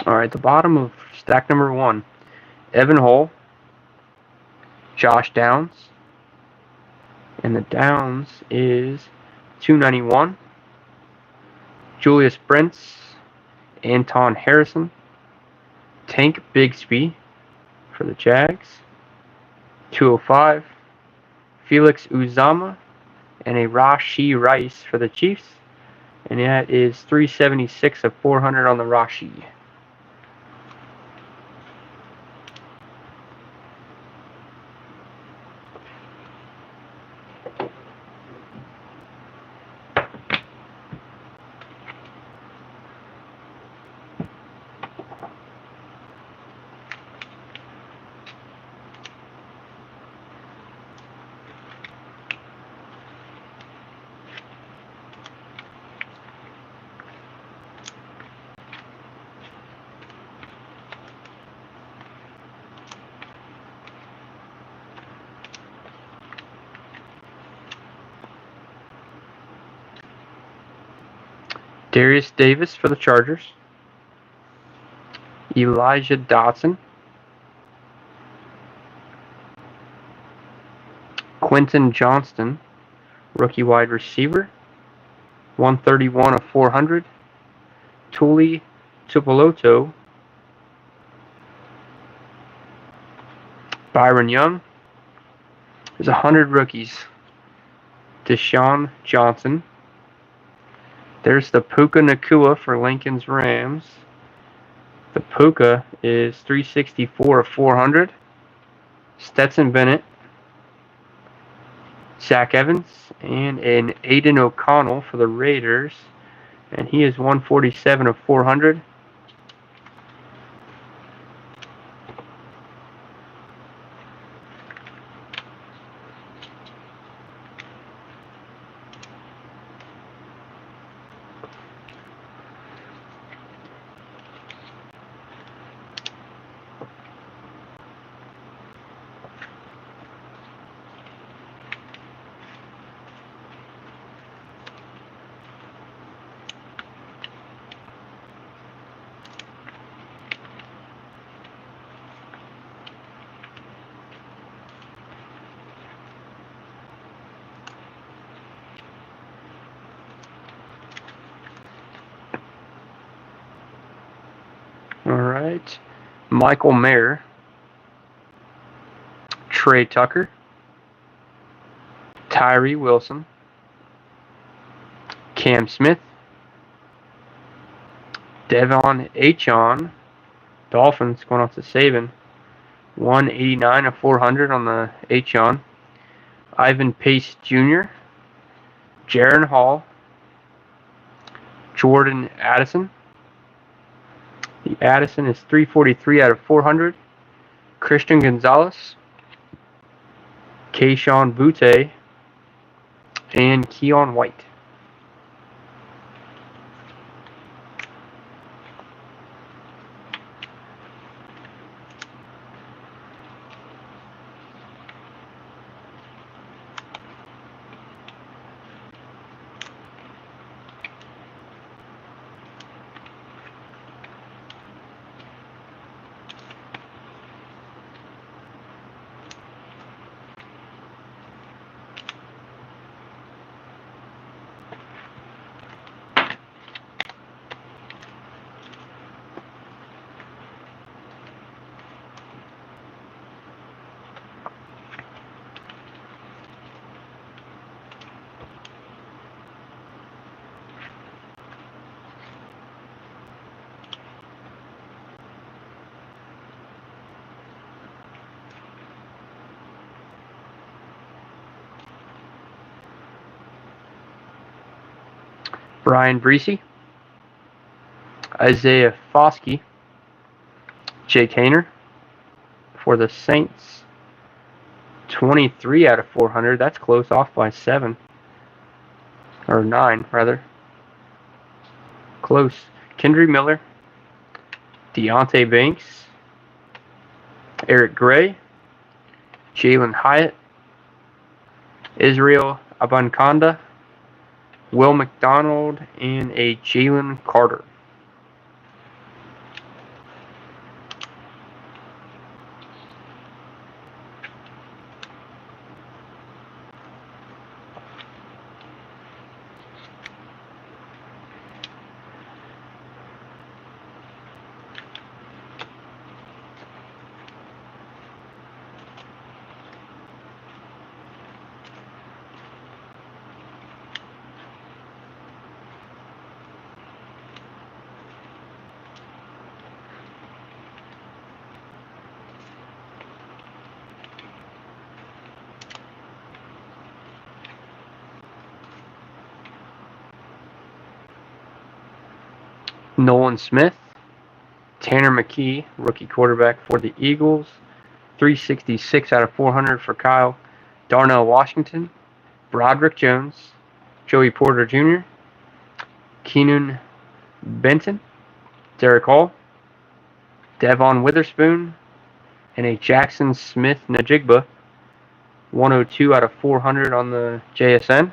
Alright, the bottom of stack number 1. Evan Hull, Josh Downs, and the Downs is 291. Julius Brents, Anton Harrison, Tank Bigsby for the Jags, 205. Felix Uzama, and a Rashee Rice for the Chiefs, and that is 376 of 400 on the Rashee. Darius Davis for the Chargers. Elijah Dotson. Quentin Johnston, rookie wide receiver. 131 of 400. Tuli Tupulotu. Byron Young. There's 100 rookies. Deshaun Johnson. There's the Puka Nacua for Lincoln's Rams. The Puka is 364 of 400. Stetson Bennett. Zach Evans. And an Aiden O'Connell for the Raiders. And he is 147 of 400. Alright. Michael Mayer. Trey Tucker. Tyree Wilson. Cam Smith. Devon Achon. Dolphins going off to Saban. 189 of 400 on the Achon. Ivan Pace Jr. Jaron Hall. Jordan Addison. The Addison is 343 out of 400. Christian Gonzalez. Keyshawn Butte. And Keon White. Brian Breesy. Isaiah Foskey. Jake Hayner for the Saints. 23 out of 400. That's close, off by 7. Or 9, rather. Close. Kendry Miller. Deontay Banks. Eric Gray. Jalen Hyatt. Israel Abanconda. Will McDonald, and a Jalen Carter. Nolan Smith. Tanner McKee, rookie quarterback for the Eagles. 366 out of 400 for Kyle. Darnell Washington. Broderick Jones. Joey Porter Jr. Keenan Benton. Derek Hall. Devon Witherspoon. And a Jackson Smith Najigba. 102 out of 400 on the JSN.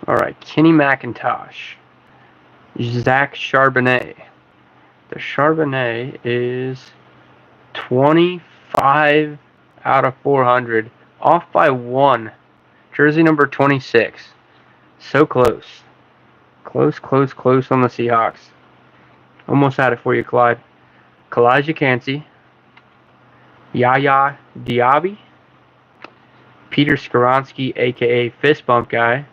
All right, Kenny McIntosh. Zach Charbonnet. The Charbonnet is 25 out of 400. Off by 1. Jersey number 26. So close. Close, close, close on the Seahawks. Almost had it for you, Clyde. Kalijah Cansey. Yaya Diaby. Peter Skoronsky, a.k.a. Fist Bump Guy.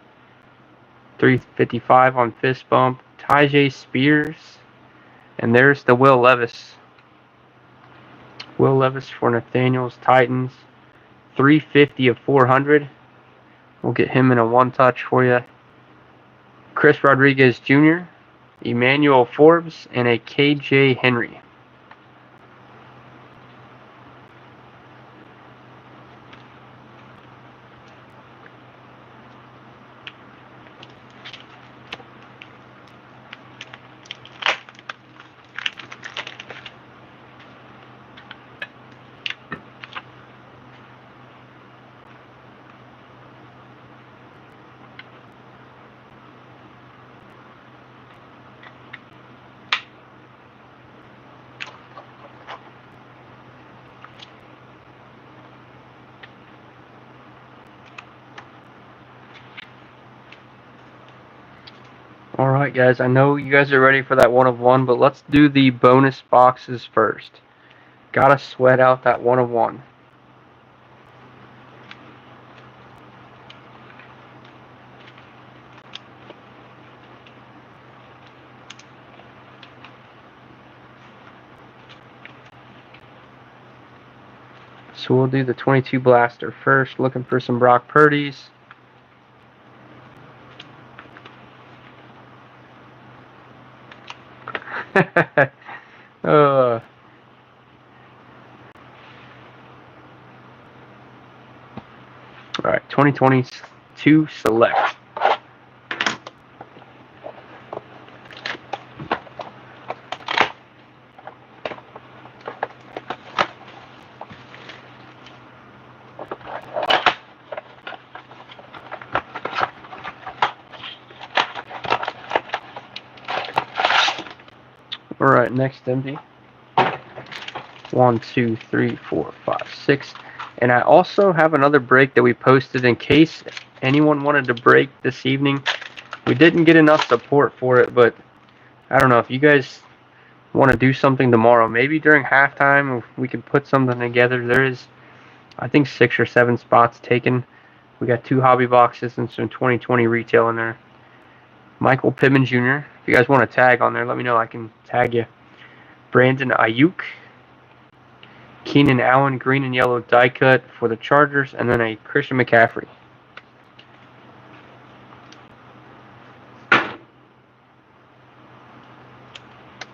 355 on Fist Bump. Tyjae Spears. And there's the Will Levis. Will Levis for Nathaniel's Titans. 350 of 400. We'll get him in a one-touch for you. Chris Rodriguez Jr., Emmanuel Forbes, and a KJ Henry. Alright guys, I know you guys are ready for that 1 of 1, but let's do the bonus boxes first. Gotta sweat out that 1 of 1. So we'll do the 22 blaster first, looking for some Brock Purdy's. Alright, 2022 select. Alright, next empty. 1, 2, 3, 4, 5, 6. And I also have another break that we posted in case anyone wanted to break this evening. We didn't get enough support for it, but I don't know if you guys want to do something tomorrow. Maybe during halftime we can put something together. There is, I think, 6 or 7 spots taken. We got 2 hobby boxes and some 2020 retail in there. Michael Pittman Jr. If you guys want to tag on there, let me know. I can tag you. Brandon Ayuk. Keenan Allen, green and yellow die cut for the Chargers, and then a Christian McCaffrey.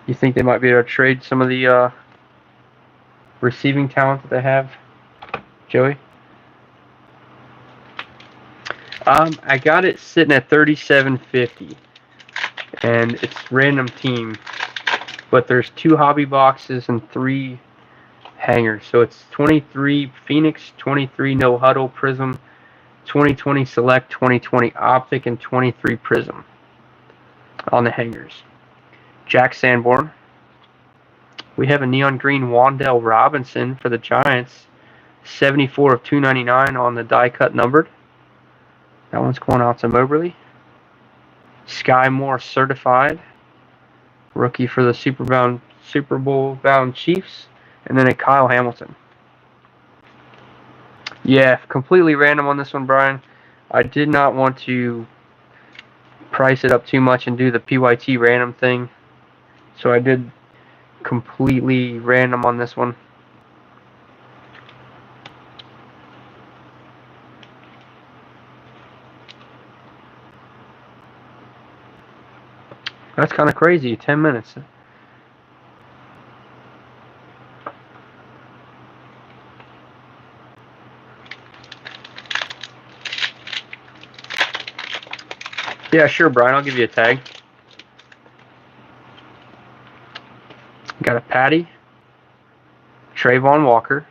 You think they might be able to trade some of the receiving talent that they have, Joey? I got it sitting at 37.50, and it's random team, but there's 2 hobby boxes and 3 hangers. So it's 23 Phoenix, 23 No Huddle Prizm, 2020 Select, 2020 Optic, and 23 Prizm on the hangers. Jack Sanborn. We have a neon green Wan'Dale Robinson for the Giants, 74 of 299 on the die cut numbered. That one's going out to Moberly. Sky Moore certified. Rookie for the Super Bowl bound Chiefs. And then a Kyle Hamilton. Yeah, completely random on this one, Brian. I did not want to price it up too much and do the PYT random thing. So I did completely random on this one. That's kind of crazy, 10 minutes. Yeah, sure, Brian. I'll give you a tag. Got a Patty. Trayvon Walker.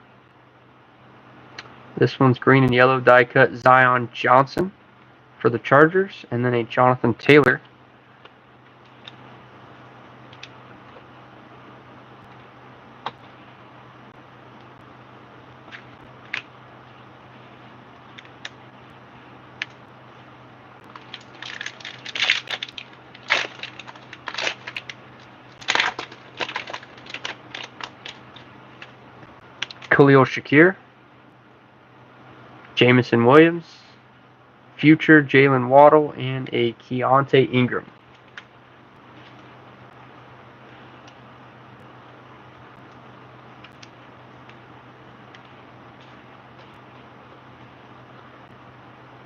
This one's green and yellow die cut. Zion Johnson. for the Chargers, and then a Jonathan Taylor. Khalil Shakir, Jameson Williams, future Jalen Waddle, and a Keontae Ingram.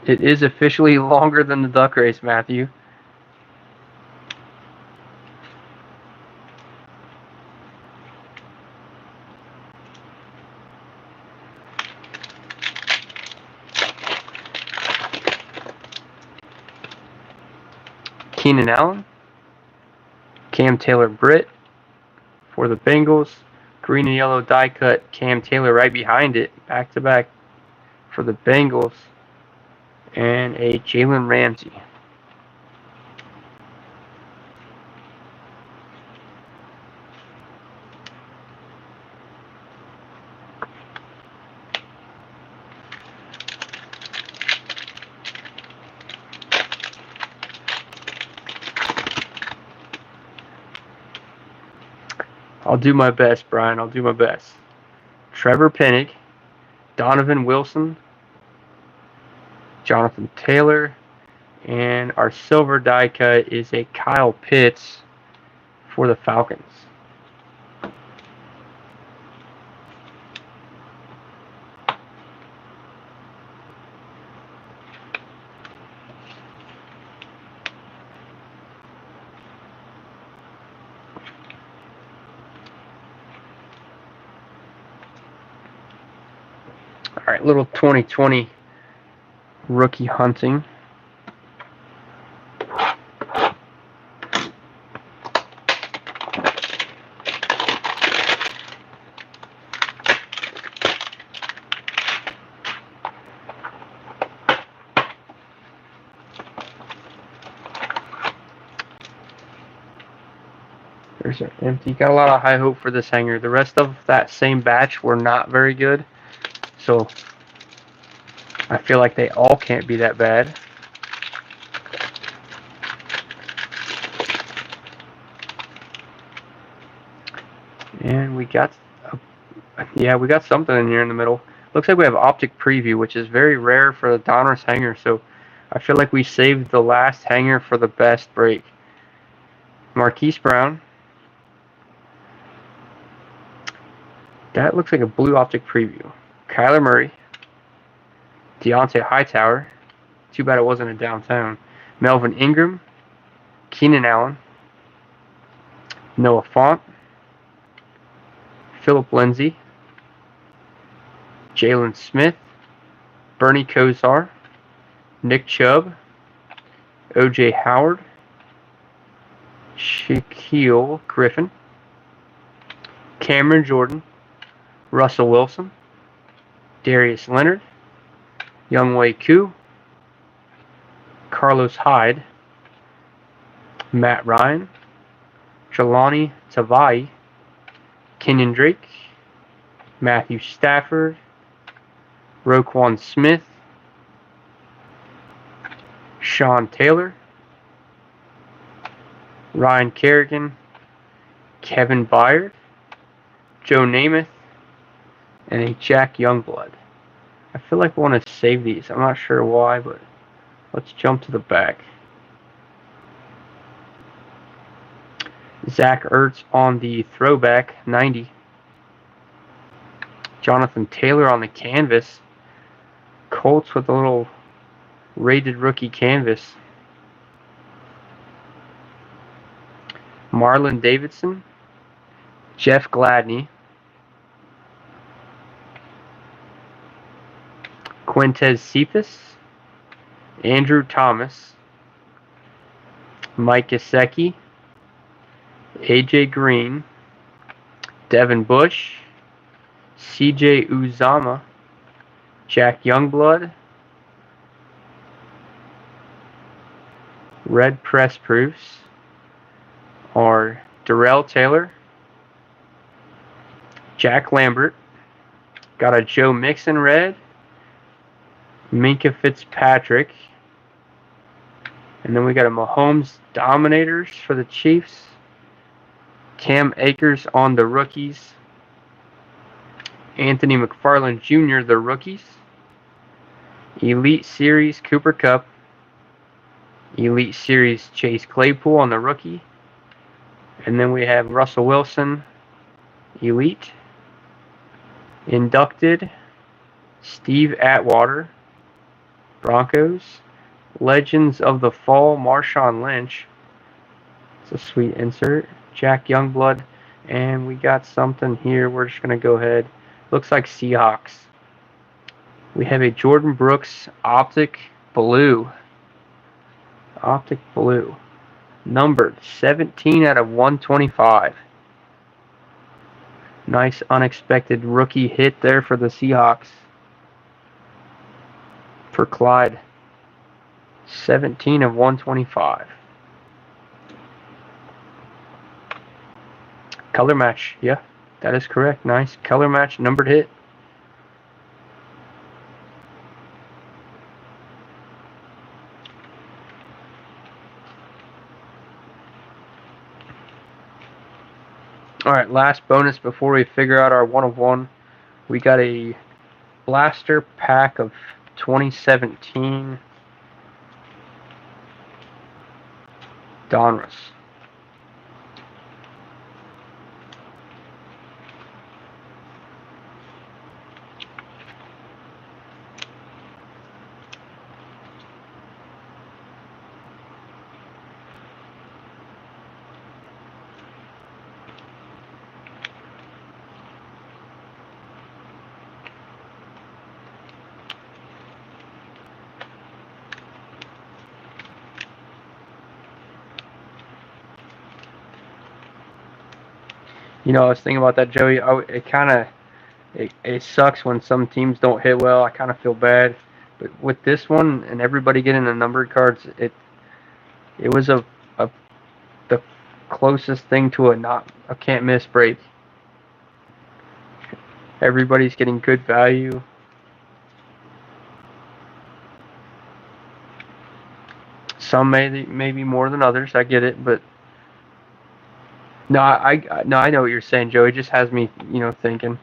It is officially longer than the duck race, Matthew. Keenan Allen, Cam Taylor-Britt for the Bengals. Green and yellow die cut, Cam Taylor right behind it, back to back for the Bengals. And a Jalen Ramsey. I'll do my best, Brian. I'll do my best. Trevor Pennick, Donovan Wilson, Jonathan Taylor, and our silver die cut is a Kyle Pitts for the Falcons. All right, little 2020 rookie hunting. There's an empty. Got a lot of high hope for this hanger. The rest of that same batch were not very good. So I feel like they all can't be that bad. And we got, we got something in here in the middle. Looks like we have Optic Preview, which is very rare for the Donruss hanger. So I feel like we saved the last hanger for the best break. Marquise Brown. That looks like a blue Optic Preview. Kyler Murray. Deontay Hightower. Too bad it wasn't a downtown. Melvin Ingram. Keenan Allen. Noah Fant. Philip Lindsay. Jalen Smith. Bernie Kosar. Nick Chubb. O.J. Howard. Shaquille Griffin. Cameron Jordan. Russell Wilson. Darius Leonard. Younghoe Koo. Carlos Hyde. Matt Ryan. Jelani Tavai. Kenyon Drake. Matthew Stafford. Roquan Smith. Sean Taylor. Ryan Kerrigan. Kevin Byard. Joe Namath. And a Jack Youngblood. I feel like I want to save these. I'm not sure why, but let's jump to the back. Zach Ertz on the throwback, 90. Jonathan Taylor on the canvas. Colts with a little rated rookie canvas. Marlon Davidson. Jeff Gladney. Quintez Cephas. Andrew Thomas. Mike Gesicki. AJ Green. Devin Bush. CJ Uzama. Jack Youngblood. red press proofs are Darrell Taylor, Jack Lambert, got a Joe Mixon red, Minka Fitzpatrick, and then we got a Mahomes Dominators for the Chiefs, Cam Akers on the rookies, Anthony McFarland Jr. the rookies, Elite Series Cooper Kupp, Elite Series Chase Claypool on the rookie, and then we have Russell Wilson Elite, Inducted Steve Atwater, Broncos, Legends of the Fall Marshawn Lynch, it's a sweet insert, Jack Youngblood, and we got something here, we're just going to go ahead, looks like Seahawks. We have a Jordan Brooks Optic Blue, numbered 17 out of 125. Nice unexpected rookie hit there for the Seahawks. For Clyde. 17 of 125. Color match. Yeah, that is correct. Nice color match numbered hit. Alright, last bonus before we figure out our 1 of 1. We got a blaster pack of 2017 Donruss. You know, I was thinking about that, Joey. It sucks when some teams don't hit well. I kind of feel bad, but with this one and everybody getting the numbered cards, it was the closest thing to a can't miss break. Everybody's getting good value. Some maybe more than others. I get it, but no, I know what you're saying, Joey. It just has me, thinking.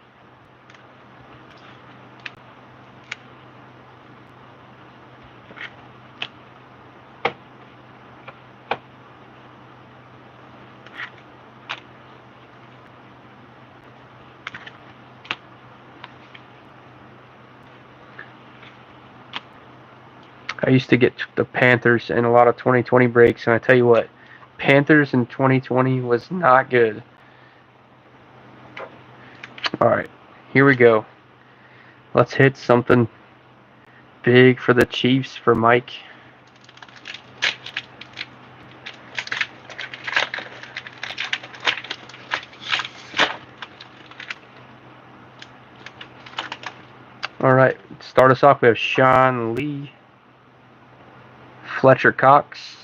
I used to get the Panthers in a lot of 2020 breaks, and I tell you what, Panthers in 2020 was not good. Alright, here we go. Let's hit something big for the Chiefs for Mike. Alright, start us off, we have Sean Lee, Fletcher Cox,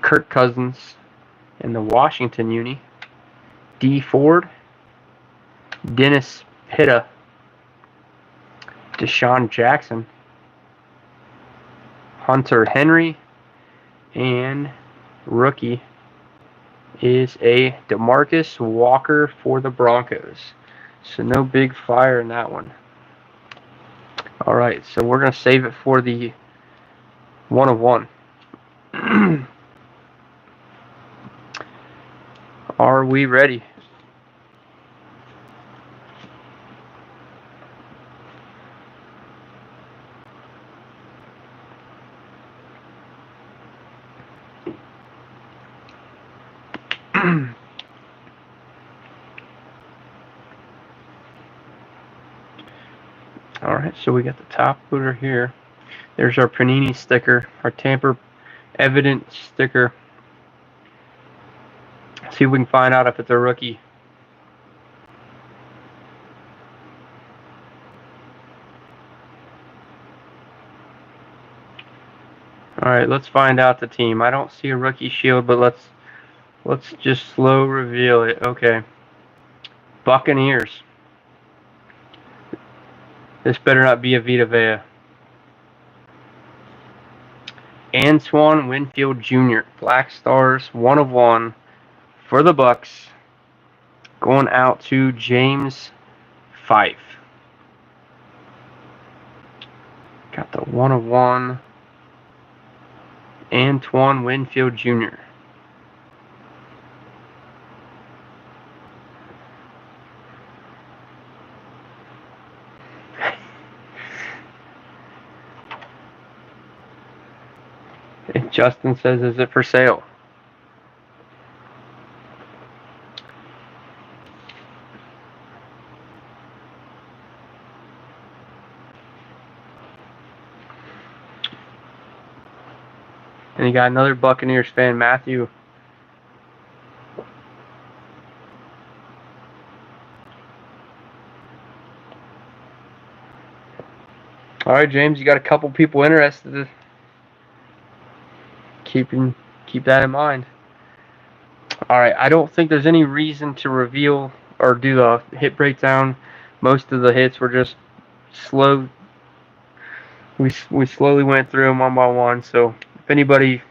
Kirk Cousins in the Washington uni, D. Ford, Dennis Pitta, Deshaun Jackson, Hunter Henry, and rookie is a DeMarcus Walker for the Broncos. So no big fire in that one. Alright, so we're going to save it for the 1 of 1. Are we ready? Alright, so we got the top loader here. There's our Panini sticker, our tamper evident sticker. See if we can find out if it's a rookie. All right, let's find out the team. I don't see a rookie shield, but let's just slow reveal it. Okay. Buccaneers. This better not be a Vita Vea. Antoine Winfield Jr. Black Stars, 1/1 for the Bucks. Going out to James Fife. Got the 1/1. Antoine Winfield Jr. And Justin says, is it for sale? And you got another Buccaneers fan, Matthew. All right, James, you got a couple people interested. Keep that in mind. All right, I don't think there's any reason to reveal or do the hit breakdown. Most of the hits were just slow. We slowly went through them one by one. So if anybody,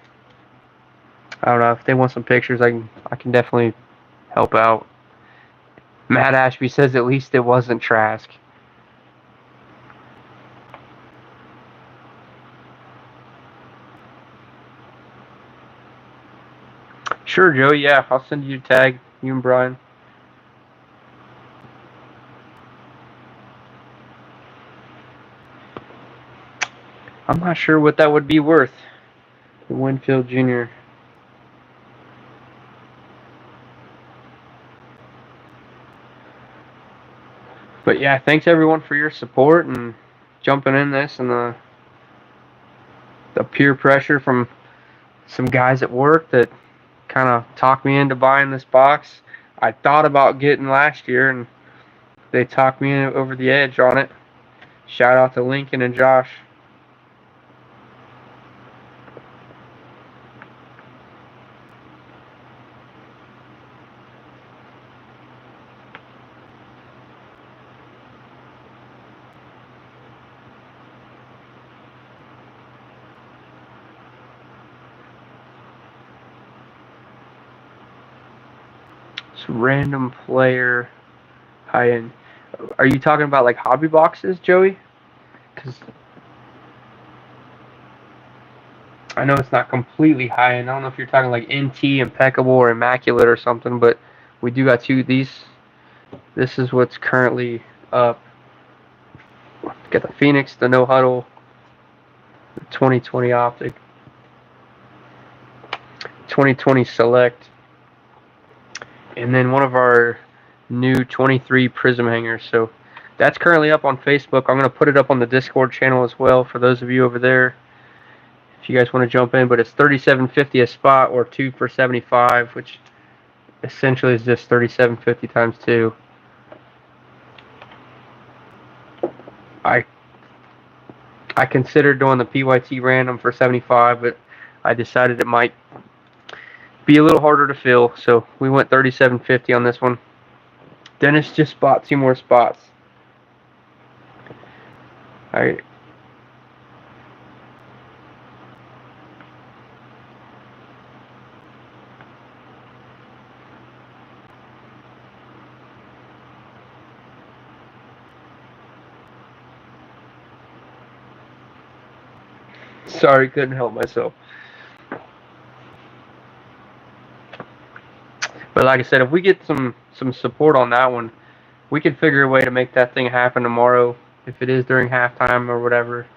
I don't know, if they want some pictures, I can definitely help out. Matt Ashby says at least it wasn't Trask. Sure, Joey. Yeah, I'll send you a tag. You and Brian. I'm not sure what that would be worth. The Winfield Jr. But yeah, thanks everyone for your support and jumping in this and the peer pressure from some guys at work that kind of talked me into buying this box. I thought about getting last year and they talked me over the edge on it. Shout out to Lincoln and Josh. Random player high end. Are you talking about like hobby boxes, Joey? Because I know it's not completely high end. I don't know if you're talking like NT, impeccable, or immaculate or something, but we do got two of these. This is what's currently up. Got the Phoenix, the No Huddle, the 2020 Optic, 2020 Select, and then one of our new 23 Prizm hangers. So that's currently up on Facebook. I'm going to put it up on the Discord channel as well for those of you over there if you guys want to jump in. But it's $37.50 a spot, or 2 for $75, which essentially is just $37.50 times 2. I considered doing the PYT random for 75, but I decided it might be a little harder to fill, so we went $37.50 on this one. Dennis just bought 2 more spots. All right. Sorry, couldn't help myself. But like I said, if we get some support on that one, we can figure a way to make that thing happen tomorrow, if it is during halftime or whatever.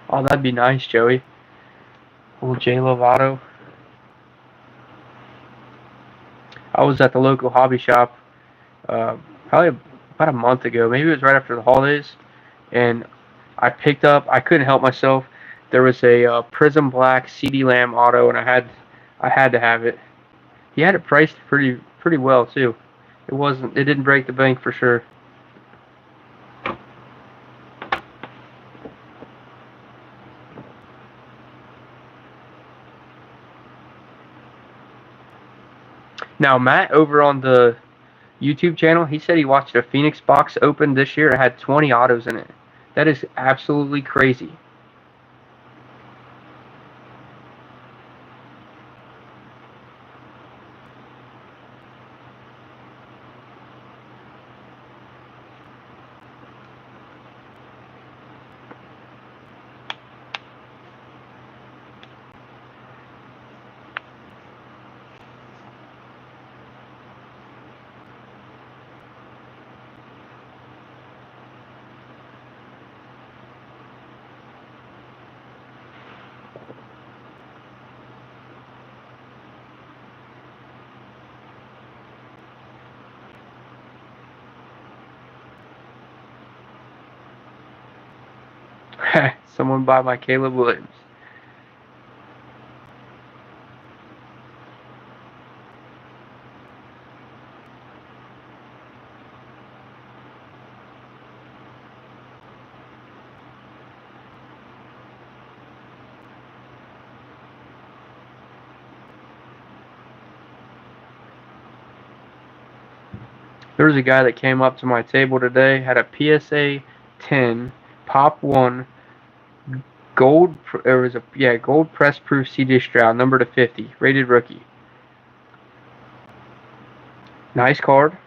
Oh, that'd be nice, Joey. Little J Lovato. I was at the local hobby shop probably about a month ago. Maybe it was right after the holidays, and I picked up. I couldn't help myself. There was a Prizm Black CD Lamb auto, and I had to have it. He had it priced pretty well too. It didn't break the bank for sure. Now, Matt over on the YouTube channel, he said he watched a Phoenix box open this year. It had 20 autos in it. That is absolutely crazy. Someone buy my Caleb Williams. There was a guy that came up to my table today, had a PSA 10 Pop 1 gold. There was a gold press proof CJ Stroud, number to 50, rated rookie. Nice card.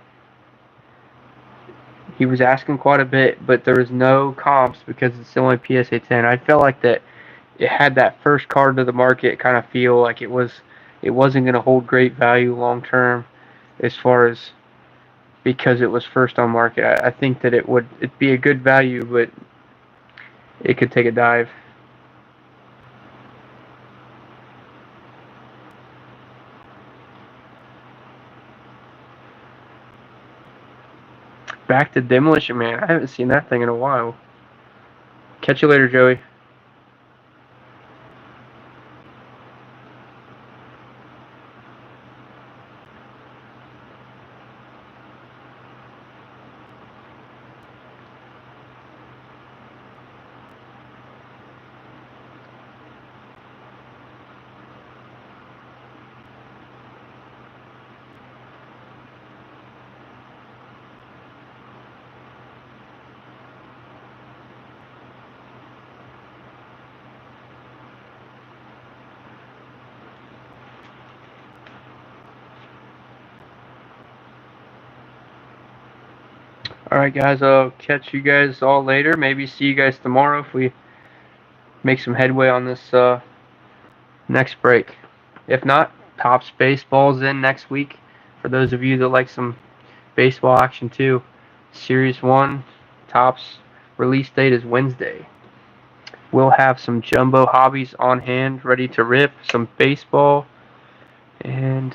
He was asking quite a bit, but there was no comps because it's the only PSA 10. I felt like that it had that first card to the market kind of feel like it wasn't going to hold great value long term as far as because it was first on market. I think that it'd be a good value, but it could take a dive. Back to Demolition Man. I haven't seen that thing in a while. Catch you later, Joey. Alright, guys, I'll catch you guys all later. Maybe see you guys tomorrow if we make some headway on this next break. If not, Topps Baseball's in next week. For those of you that like some baseball action too, Series 1, Topps release date is Wednesday. We'll have some jumbo hobbies on hand, ready to rip, some baseball, and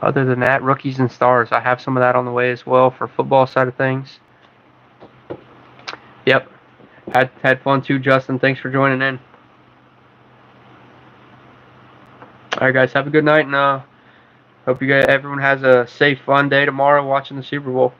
other than that, rookies and stars. I have some of that on the way as well for football side of things. Yep. Had fun too, Justin. Thanks for joining in. All right, guys. Have a good night, and hope everyone has a safe, fun day tomorrow watching the Super Bowl.